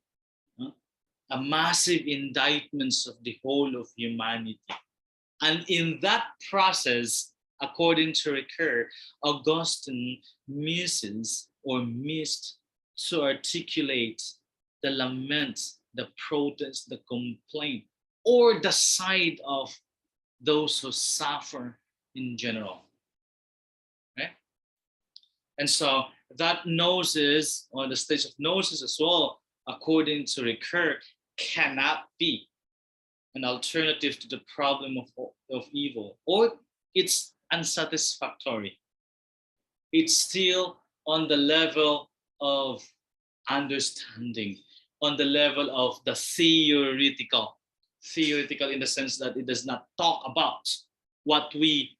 A massive indictments of the whole of humanity. And in that process, according to Ricoeur, Augustine missed to articulate the lament, the protest, the complaint, or the side of those who suffer in general. Right? And so that gnosis, or the stage of gnosis as well, according to Ricoeur, cannot be an alternative to the problem of evil, or it's unsatisfactory. It's still on the level of understanding, on the level of the theoretical in the sense that it does not talk about what we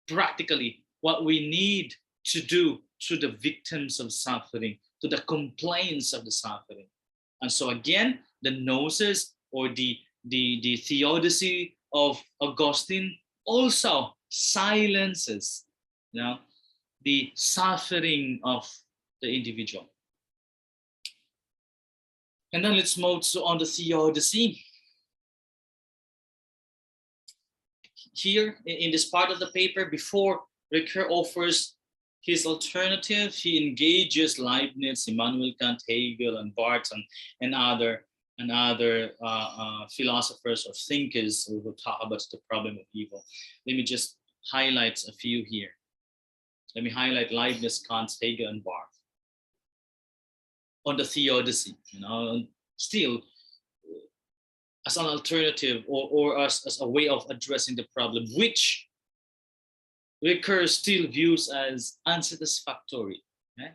need to do to the victims of suffering, to the complaints of the suffering. And so again, the gnosis or the theodicy of Augustine also silences, the suffering of the individual. And then let's move on the theodicy. Here in this part of the paper, before Ricoeur offers his alternative, he engages Leibniz, Immanuel Kant, Hegel, and Barth, and other philosophers or thinkers who will talk about the problem of evil. Let me just highlight a few here. Let me highlight Leibniz, Kant, Hegel, and Barth on the theodicy. Still as an alternative or as a way of addressing the problem, which Ricoeur still views as unsatisfactory. Okay?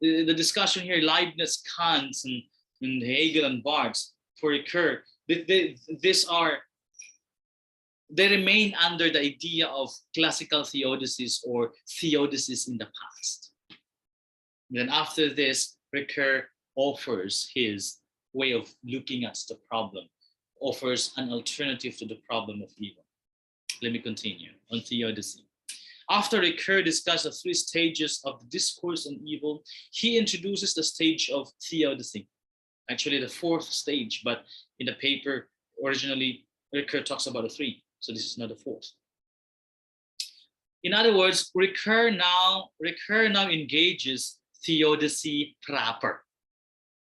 The discussion here, Leibniz, Kant, and Hegel and Barth, for Ricoeur, they remain under the idea of classical theodicies or theodicies in the past. Then after this, Ricoeur offers his way of looking at the problem, offers an alternative to the problem of evil. Let me continue on theodicy. After Ricoeur discussed the three stages of the discourse on evil, he introduces the stage of theodicy, actually the fourth stage, but in the paper, originally, Ricoeur talks about the three, so this is not the fourth. In other words, Ricoeur now engages theodicy proper,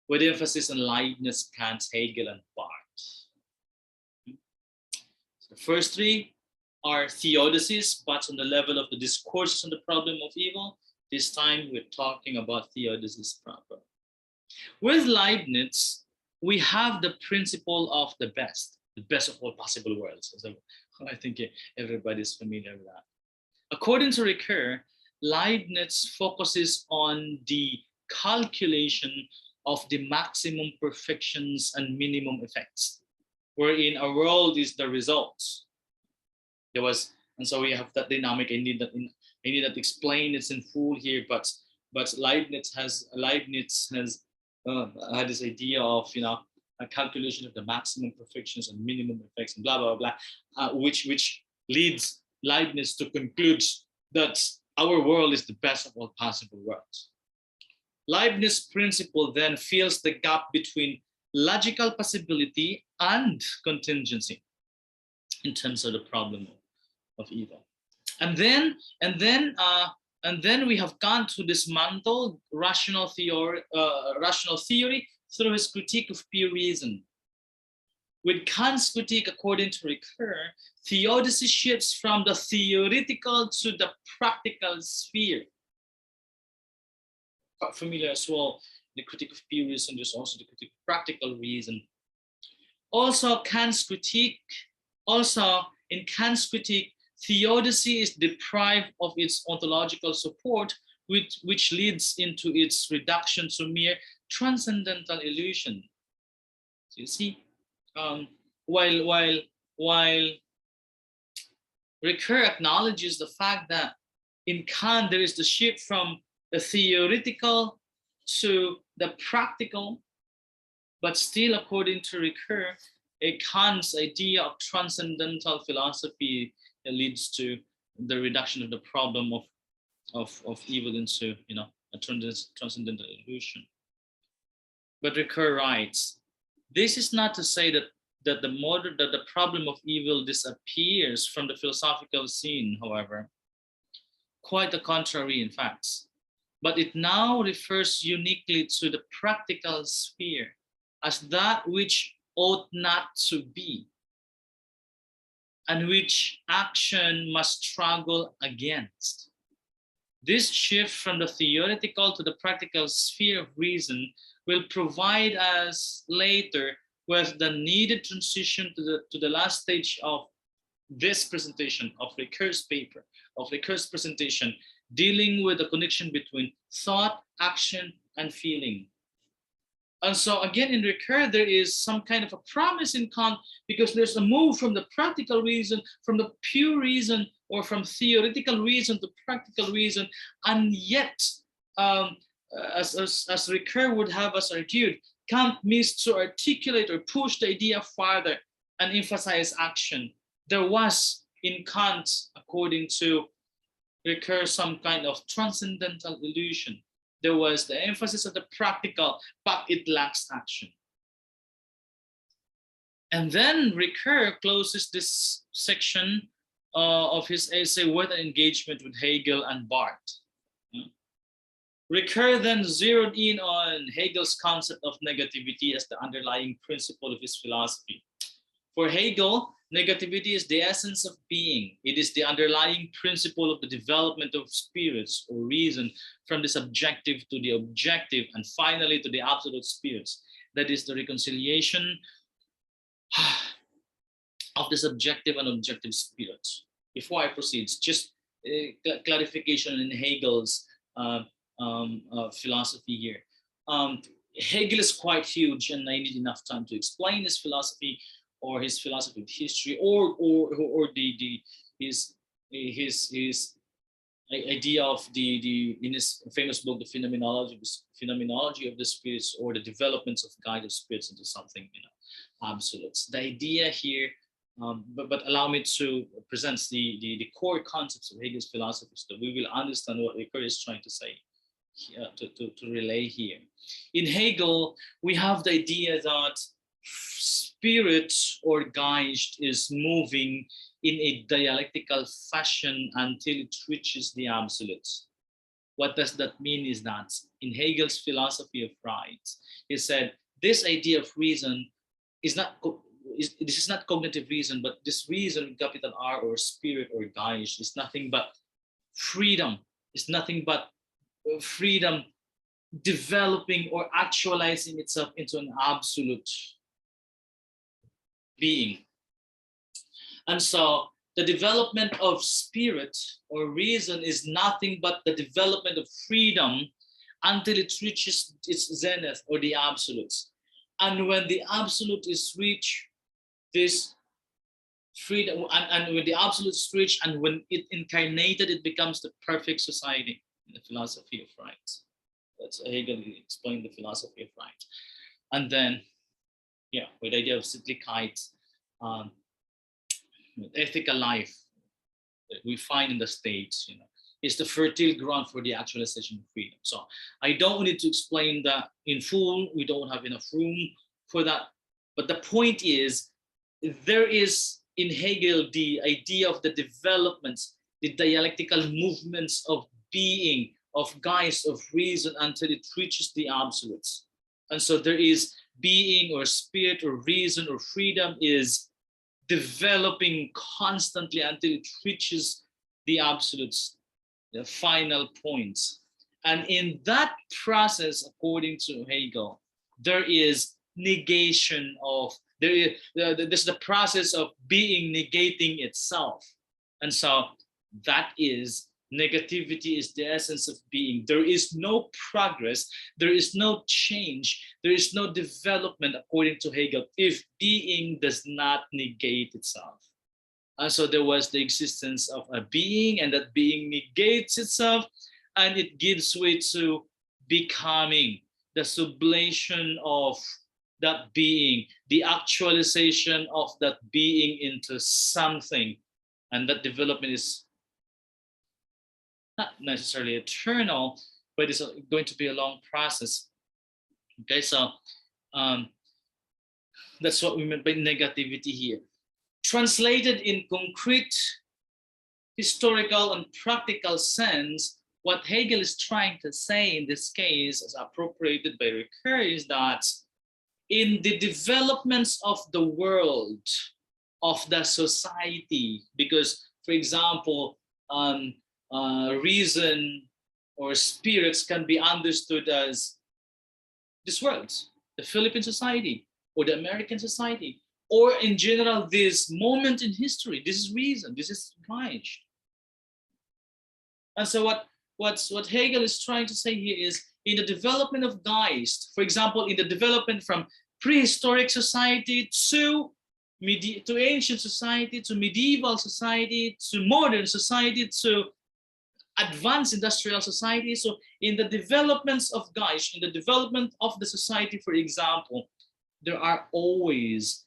with emphasis on Leibniz, Kant, Hegel, and Barth. So the first three are theodicies, but on the level of the discourses on the problem of evil. This time we're talking about theodicies proper. With Leibniz, we have the principle of the best of all possible worlds. So I think everybody's familiar with that. According to Ricoeur, Leibniz focuses on the calculation of the maximum perfections and minimum effects, wherein a world is the results. And so we have that dynamic. I need that explain it in full here, but Leibniz has had this idea of a calculation of the maximum perfections and minimum effects and blah blah blah, which leads Leibniz to conclude that our world is the best of all possible worlds. Leibniz's principle then fills the gap between logical possibility and contingency in terms of the problem of evil. And then we have Kant, to dismantle rational theory through his critique of pure reason. With Kant's critique, according to Ricoeur, theodicy shifts from the theoretical to the practical sphere. Quite familiar as well, the critique of pure reason, there's also the critique of practical reason. Also, Kant's critique, also in Kant's critique, theodicy is deprived of its ontological support, which leads into its reduction to mere transcendental illusion. So you see, um, while Ricoeur acknowledges the fact that in Kant there is the shift from the theoretical to the practical, but still, according to Ricoeur, Kant's idea of transcendental philosophy leads to the reduction of the problem of evil into, a transcendental illusion. But Ricoeur writes, this is not to say that the problem of evil disappears from the philosophical scene, however. Quite the contrary, in fact. But it now refers uniquely to the practical sphere as that which ought not to be, and which action must struggle against. This shift from the theoretical to the practical sphere of reason will provide us later with the needed transition to the last stage of this presentation, of Ricoeur's paper, of Ricoeur's presentation, dealing with the connection between thought, action, and feeling. And so again, in Ricoeur, there is some kind of a promise in Kant, because there's a move from the practical reason, from the pure reason, or from theoretical reason to practical reason. And yet, as Ricoeur would have us argued, Kant missed to articulate or push the idea farther and emphasize action. There was in Kant, according to Ricoeur, some kind of transcendental illusion. There was the emphasis of the practical, but it lacks action. And then Ricoeur closes this section of his essay with an engagement with Hegel and Barthes. Ricoeur then zeroed in on Hegel's concept of negativity as the underlying principle of his philosophy. For Hegel, negativity is the essence of being. It is the underlying principle of the development of spirits or reason from the subjective to the objective, and finally to the absolute spirits. That is the reconciliation of the subjective and objective spirits. Before I proceed, just clarification in Hegel's philosophy here. Hegel is quite huge, and I need enough time to explain his philosophy, or his philosophy of history, or his idea of the in his famous book, the phenomenology of the spirits, or the developments of God of spirits into something, absolutes. The idea here, but allow me to present the core concepts of Hegel's philosophy, so that we will understand what Ricoeur is trying to say, to relay here. In Hegel, we have the idea that spirit or Geist is moving in a dialectical fashion until it reaches the absolute. What does that mean is that in Hegel's philosophy of right, he said this idea of reason is not, this is not cognitive reason, but this reason, capital R, or spirit or Geist, is nothing but freedom. It's nothing but freedom developing or actualizing itself into an absolute being. And so the development of spirit or reason is nothing but the development of freedom until it reaches its zenith, or the absolutes. And when the absolute is reached, this freedom, and when the absolute is reached, and when it incarnated, it becomes the perfect society in the philosophy of right. That's Hegel explained the philosophy of right. And then, with the idea of Sittlichkeit, ethical life that we find in the states, is the fertile ground for the actualization of freedom. So I don't need to explain that in full. We don't have enough room for that. But the point is, there is in Hegel the idea of the developments, the dialectical movements of being, of Geist, of reason, until it reaches the absolutes. And so there is being or spirit or reason or freedom is developing constantly until it reaches the absolutes, the final points. And in that process, according to Hegel, there is negation of There's the process of being negating itself. And so that is negativity is the essence of being. There is no progress, there is no change, there is no development, according to Hegel, if being does not negate itself. And so there was the existence of a being, and that being negates itself, and it gives way to becoming, the sublation of that being, the actualization of that being into something. And that development is not necessarily eternal, but it's going to be a long process. Okay, so that's what we meant by negativity here. Translated in concrete, historical, and practical sense, what Hegel is trying to say in this case, as appropriated by Ricoeur, is that in the developments of the world, of the society, because, for example, reason or spirits can be understood as this world, the Philippine society, or the American society, or in general, this moment in history. This is reason, this is Geist. And so what Hegel is trying to say here is, in the development of Geist, for example, in the development from prehistoric society to ancient society, to medieval society, to modern society, to advanced industrial society. So in the developments of Geist, in the development of the society, for example, there are always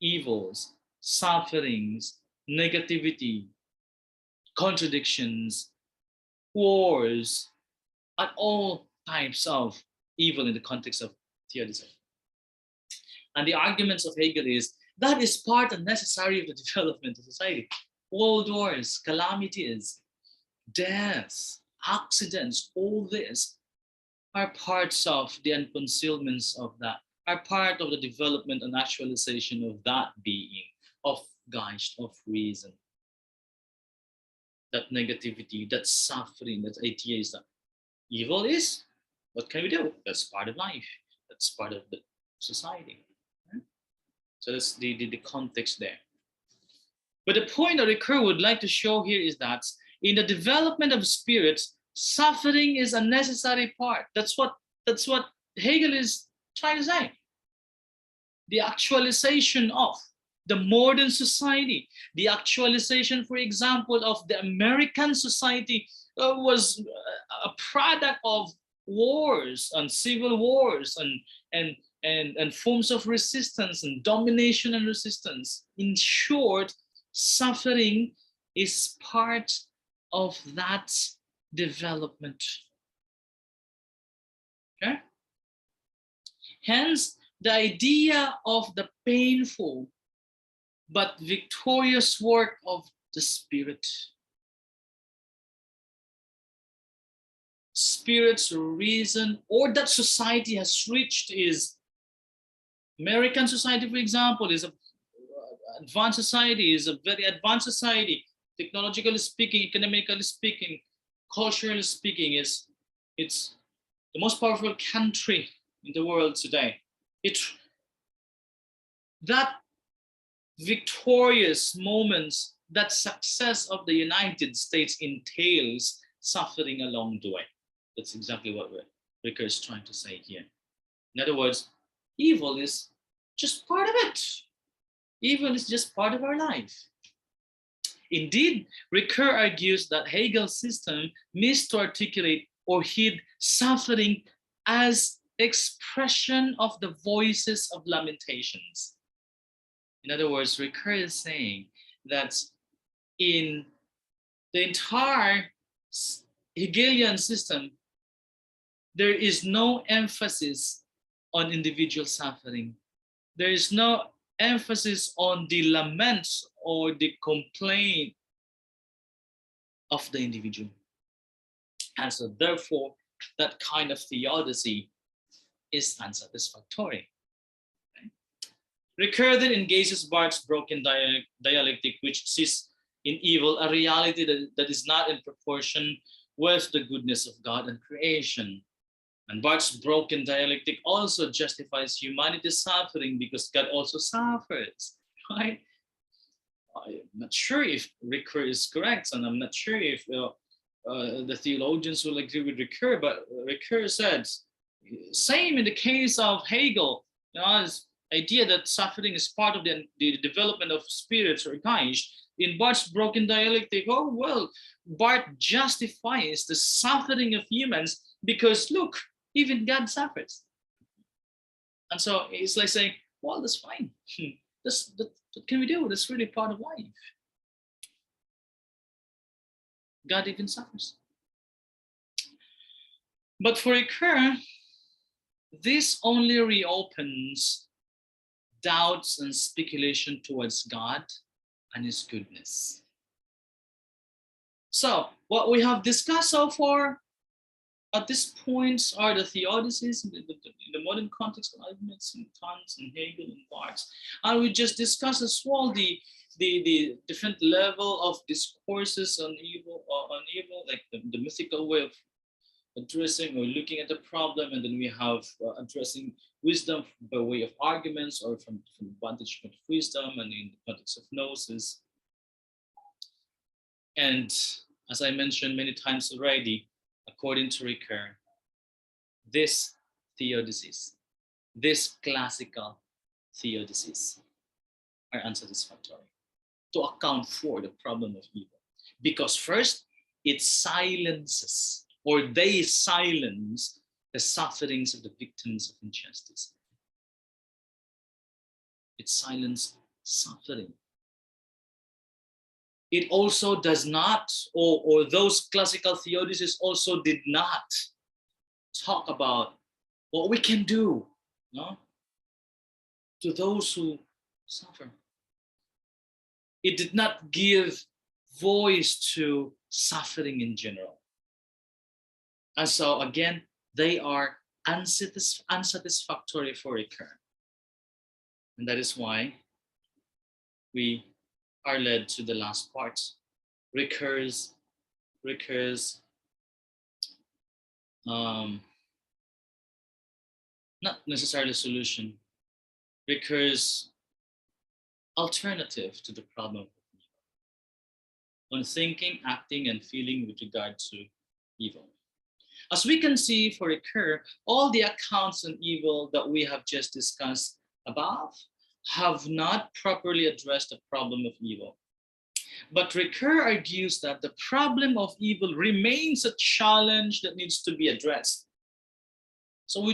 evils, sufferings, negativity, contradictions, wars, and all types of evil in the context of theodicy. And the arguments of Hegel is that is part and necessary of the development of society. World wars, calamities, deaths, accidents, all this are parts of the unconcealments of that, are part of the development and actualization of that being, of Geist, of reason. That negativity, that suffering, that atheism. Evil is, what can we do? That's part of life. That's part of the society. So that's the context there. But the point that Ricoeur would like to show here is that in the development of spirits, suffering is a necessary part. That's what Hegel is trying to say. The actualization of the modern society, the actualization, for example, of the American society was a product of wars and civil wars and forms of resistance and domination and resistance. In short, suffering is part of that development. Okay? Hence, the idea of the painful but victorious work of the Spirit. Spirit's reason, or that society has reached, is American society, for example, is an advanced society, is a very advanced society, technologically speaking, economically speaking, culturally speaking. It's the most powerful country in the world today. That victorious moments, that success of the United States entails suffering along the way. That's exactly what Ricoeur is trying to say here. In other words, evil is just part of it. Evil is just part of our life. Indeed, Ricoeur argues that Hegel's system missed to articulate or hid suffering as expression of the voices of lamentations. In other words, Ricoeur is saying that in the entire Hegelian system, there is no emphasis on individual suffering. There is no emphasis on the laments or the complaint of the individual. And so therefore, that kind of theodicy is unsatisfactory. Okay? Ricoeur then engages Barthes's broken dialectic, which sees in evil a reality that is not in proportion with the goodness of God and creation. And Barth's broken dialectic also justifies humanity's suffering because God also suffers, right? I'm not sure if Ricoeur is correct, and I'm not sure if the theologians will agree with Ricoeur, but Ricoeur says, same in the case of Hegel, his idea that suffering is part of the development of spirits or Geist. In Barth's broken dialectic, oh, well, Barth justifies the suffering of humans because, look, even God suffers. And so it's like saying, well, that's fine. What can we do? That's really part of life. God even suffers. But for Ricoeur, this only reopens doubts and speculation towards God and his goodness. So what we have discussed so far at this point are the theodicies in the modern context of Leibniz and Kant and Hegel and Barth. And we just discussed as well the different level of discourses on evil, like the mythical way of addressing or looking at the problem, and then we have addressing wisdom by way of arguments or from the vantage point of wisdom and in the context of gnosis. And as I mentioned many times already, according to Ricoeur, this theodicies, this classical theodicies are unsatisfactory to account for the problem of evil. Because first, it silences, or they silence the sufferings of the victims of injustice. It silences suffering. It also does not, or those classical theodicies also did not talk about what we can do, no, to those who suffer. It did not give voice to suffering in general. And so again, they are unsatisfactory for Ricoeur. And that is why we are led to the last part. Ricoeur's not necessarily solution, Ricoeur's alternative to the problem of evil, on thinking, acting, and feeling with regard to evil. As we can see for Ricoeur, all the accounts on evil that we have just discussed above have not properly addressed the problem of evil. But Ricoeur argues that the problem of evil remains a challenge that needs to be addressed. So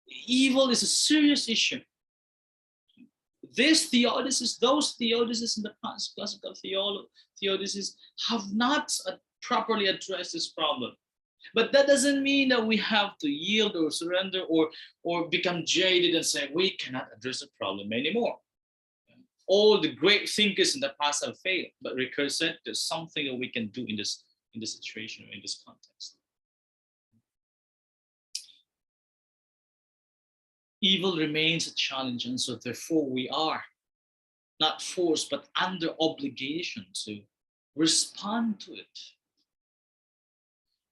evil is a serious issue. Those theodicies in the past, classical theodicies, have not properly addressed this problem. But that doesn't mean that we have to yield or surrender or become jaded and say we cannot address the problem anymore. All the great thinkers in the past have failed, but Ricoeur said there's something that we can do in this situation or in this context. Evil remains a challenge, and so therefore we are not forced but under obligation to respond to it.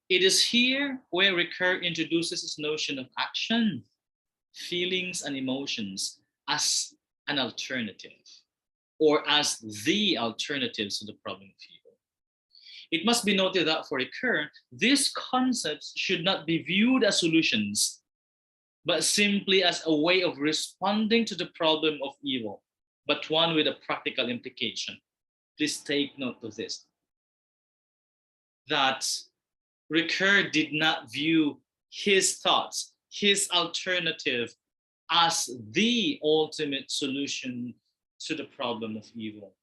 It is here where Ricoeur introduces this notion of action, feelings, and emotions as an alternative, or as the alternatives to the problem of evil. It must be noted that for Ricoeur, these concepts should not be viewed as solutions, but simply as a way of responding to the problem of evil, but one with a practical implication. Please take note of this, that Ricoeur did not view his thoughts, his alternative, as the ultimate solution to the problem of evil.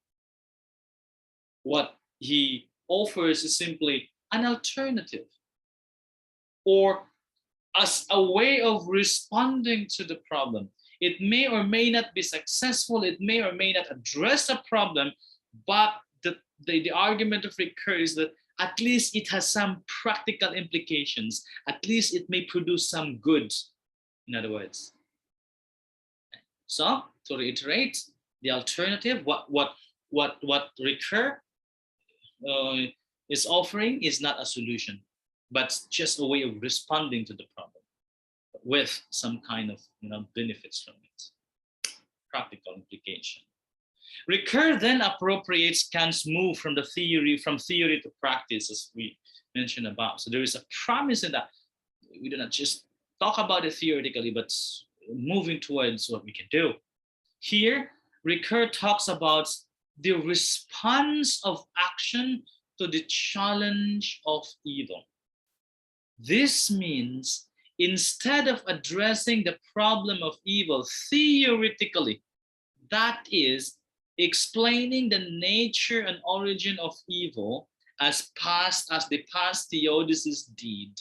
What he offers is simply an alternative, or as a way of responding to the problem. It may or may not be successful, it may or may not address the problem, but the argument of Ricoeur is that at least it has some practical implications. At least it may produce some good, in other words. So, to reiterate, the alternative, what Ricoeur is offering is not a solution, but just a way of responding to the problem. with some kind of benefits from it, practical implication. Ricoeur then appropriates Kant's move from theory to practice, as we mentioned above. So there is a promise in that we do not just talk about it theoretically, but moving towards what we can do. Here, Ricoeur talks about the response of action to the challenge of evil. This means instead of addressing the problem of evil theoretically, that is, explaining the nature and origin of evil as the past Theodicies did,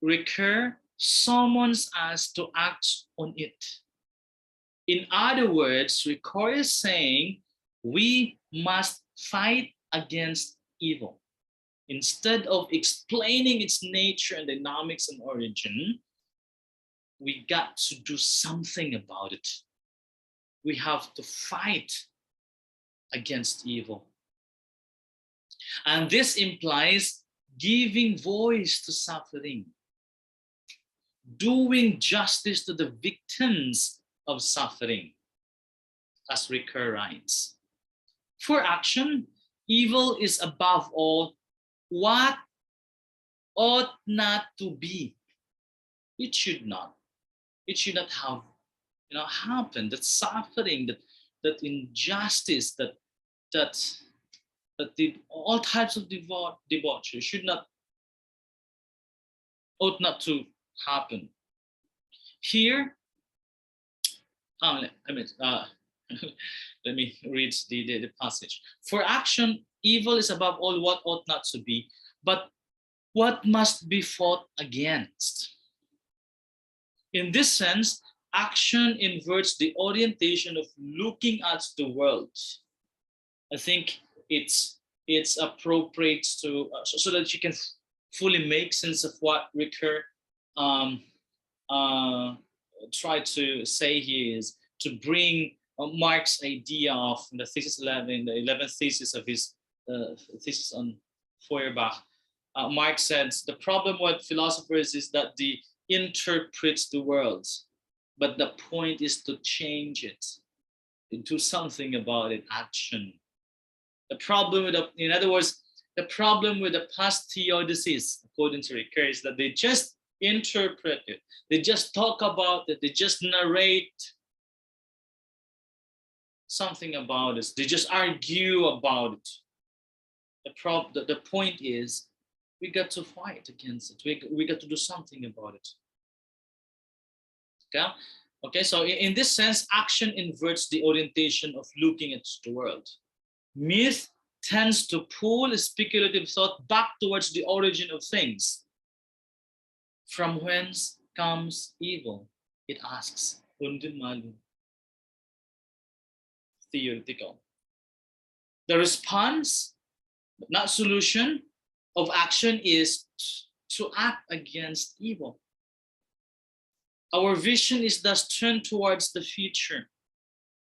Ricoeur summons us to act on it. In other words, Ricoeur is saying we must fight against evil. Instead of explaining its nature and dynamics and origin, we got to do something about it. We have to fight against evil. And this implies giving voice to suffering, doing justice to the victims of suffering, as Ricoeur writes. For action, evil is above all what ought not to be. It should not have happen. That suffering, that injustice, that all types of debauchery ought not to happen. Here, let me read the passage. For action, evil is above all what ought not to be, but what must be fought against. In this sense, action inverts the orientation of looking at the world. I think it's appropriate to so that you can fully make sense of what Ricoeur tried to say here is to bring Marx's idea of the thesis 11, the 11th thesis of his thesis on Feuerbach. Marx says the problem with philosophers is that they interpret the world, but the point is to change it, do something about it, action. The problem with in other words, the problem with the past theodicies, according to Ricoeur, is that they just interpret it, they just talk about it, they just narrate something about it, they just argue about it. The point is, we got to fight against it. We got to do something about it. Okay. So in this sense, action inverts the orientation of looking at the world. Myth tends to pull speculative thought back towards the origin of things. From whence comes evil? It asks. Theoretical. The response, but not solution, of action is to act against evil. Our vision is thus turned towards the future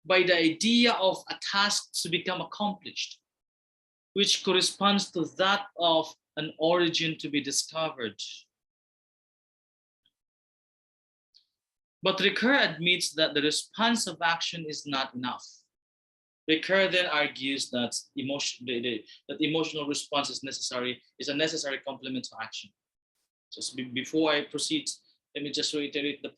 by the idea of a task to become accomplished, which corresponds to that of an origin to be discovered. But Ricoeur admits that the response of action is not enough. Ricoeur then argues that emotional response is a necessary complement to action. Just before I proceed, let me just reiterate the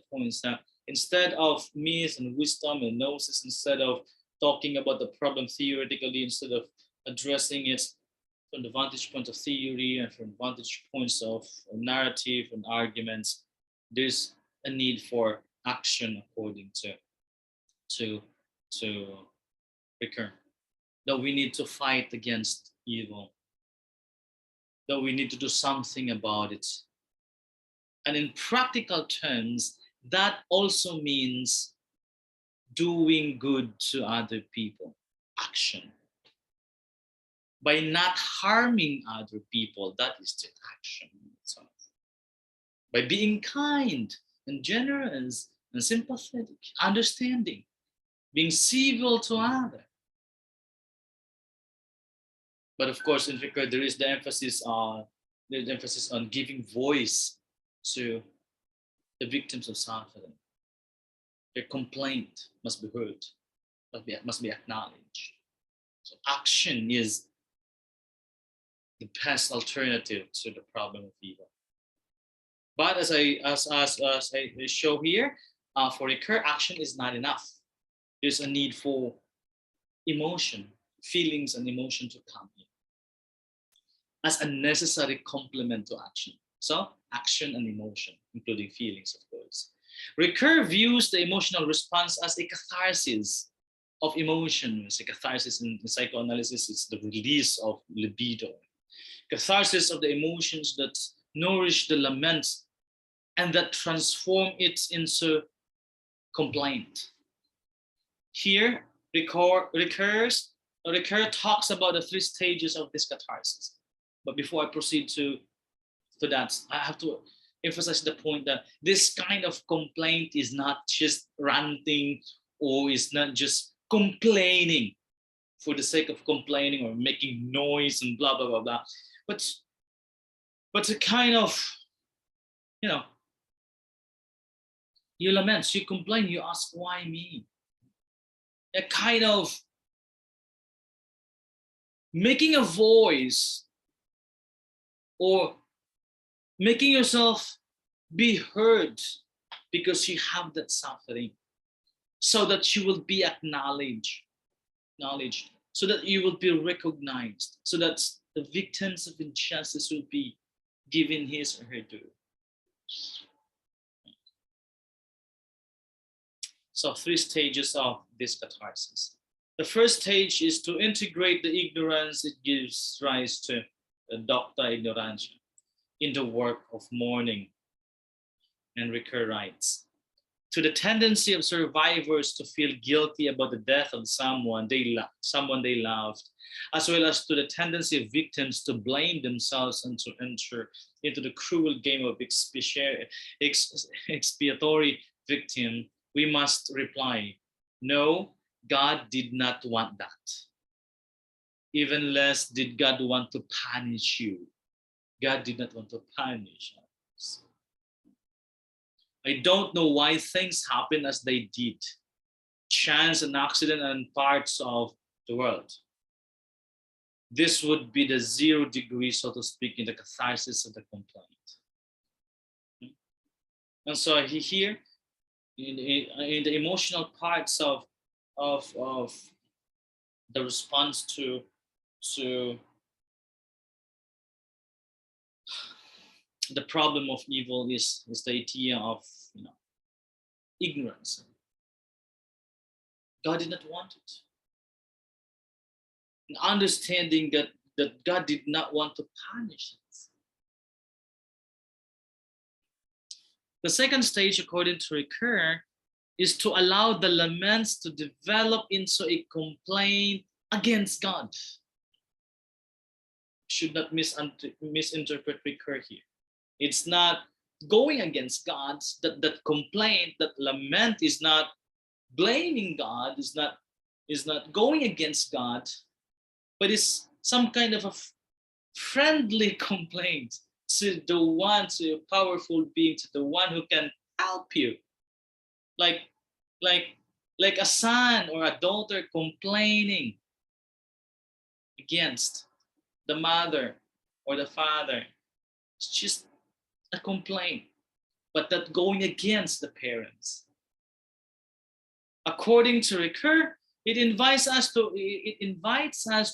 points that instead of myth and wisdom and gnosis, instead of talking about the problem theoretically, instead of addressing it from the vantage point of theory and from vantage points of narrative and arguments, there's a need for action according to Ricoeur. That we need to fight against evil. That we need to do something about it. And in practical terms, that also means doing good to other people, action. By not harming other people, that is the action itself. By being kind and generous and sympathetic, understanding, being civil to others. But of course, in Ricoeur, there is the emphasis on giving voice to the victims of suffering. Their complaint must be heard, must be acknowledged. So action is the best alternative to the problem of evil. But as I show here, for Ricoeur, action is not enough. There's a need for emotion, feelings and emotion to come in as a necessary complement to action. So action and emotion, including feelings, of course. Ricoeur views the emotional response as a catharsis of emotions. A catharsis in psychoanalysis is the release of libido. Catharsis of the emotions that nourish the lament and that transform it into complaint. Here, Ricoeur talks about the three stages of this catharsis. But before I proceed to that, I have to emphasize the point that this kind of complaint is not just ranting or is not just complaining for the sake of complaining or making noise and blah, blah, blah, blah. But a kind of, you lament, you complain, you ask, why me? A kind of making a voice or making yourself be heard because you have that suffering, so that you will be acknowledged, so that you will be recognized, so that the victims of injustice will be given his or her due. So 3 stages of this catharsis. The first stage is to integrate the ignorance it gives rise to, the docta ignorantia, in the work of mourning. And Ricoeur writes, to the tendency of survivors to feel guilty about the death of someone they loved, as well as to the tendency of victims to blame themselves and to enter into the cruel game of expiatory victim, we must reply, no, God did not want that. Even less did God want to punish you. God did not want to punish us. I don't know why things happen as they did. Chance and accident and parts of the world. This would be the 0 degree, so to speak, in the catharsis of the complaint. And so here, in the emotional parts of the response to the problem of evil is the idea of ignorance. God did not want it. And understanding that God did not want to punish us. The second stage, according to Ricoeur, is to allow the laments to develop into a complaint against God. Should not misinterpret Ricoeur here. It's not going against God. That complaint, that lament is not blaming God, is not going against God, but it's some kind of a friendly complaint to a powerful being, to the one who can help you. Like a son or a daughter complaining against the mother or the father. It's just a complaint, but that going against the parents. According to Ricoeur, it invites us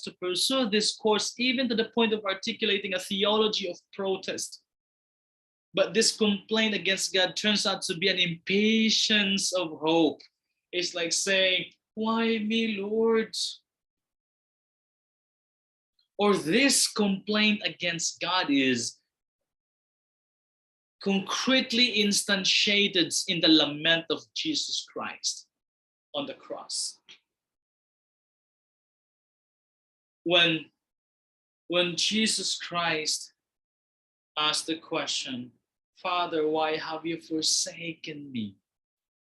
to pursue this course even to the point of articulating a theology of protest. But this complaint against God turns out to be an impatience of hope. It's like saying, why me, Lord? Or this complaint against God is concretely instantiated in the lament of Jesus Christ on the cross. When Jesus Christ asked the question, Father, why have you forsaken me?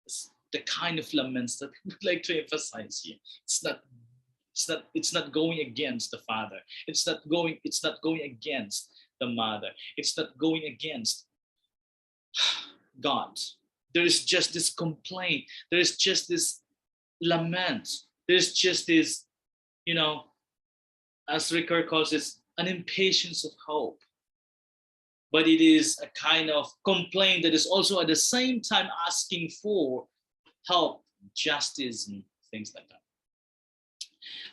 It's the kind of laments that we would like to emphasize here. It's not going against the Father. It's not going against the Mother. It's not going against God. There is just this complaint. There is just this lament. There's just this, you know, as Ricoeur calls it, an impatience of hope. But it is a kind of complaint that is also at the same time asking for help, justice, and things like that.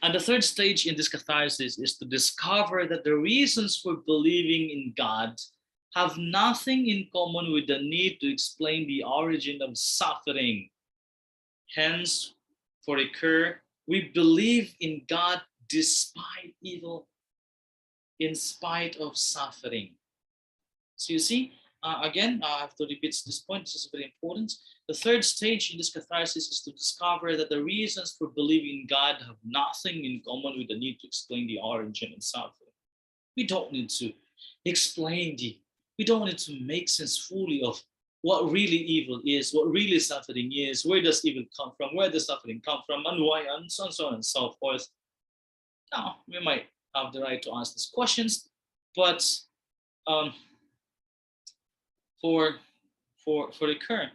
And the third stage in this catharsis is to discover that the reasons for believing in God have nothing in common with the need to explain the origin of suffering. Hence, for Ricoeur, we believe in God despite evil, in spite of suffering. So you see, again, I have to repeat this point. This is very important. The third stage in this catharsis is to discover that the reasons for believing in God have nothing in common with the need to explain the origin and suffering. We don't need to explain we don't need to make sense fully of what really evil is, what really suffering is, where does evil come from, where does suffering come from, and why, and so on and so forth. Now, we might have the right to ask these questions, but for Ricoeur,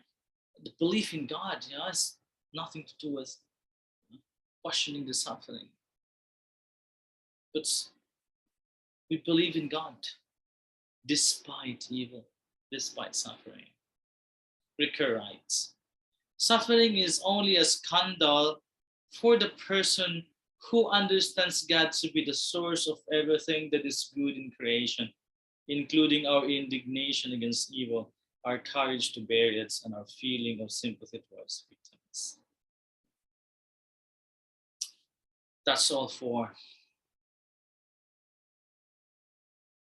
the belief in God, has nothing to do with questioning the suffering. But we believe in God despite evil, despite suffering. Ricoeur writes, suffering is only a scandal for the person who understands God to be the source of everything that is good in creation, including our indignation against evil, our courage to bear it, and our feeling of sympathy towards victims. That's all for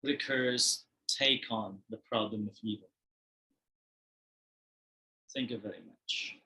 Ricoeur's take on the problem of evil. Thank you very much.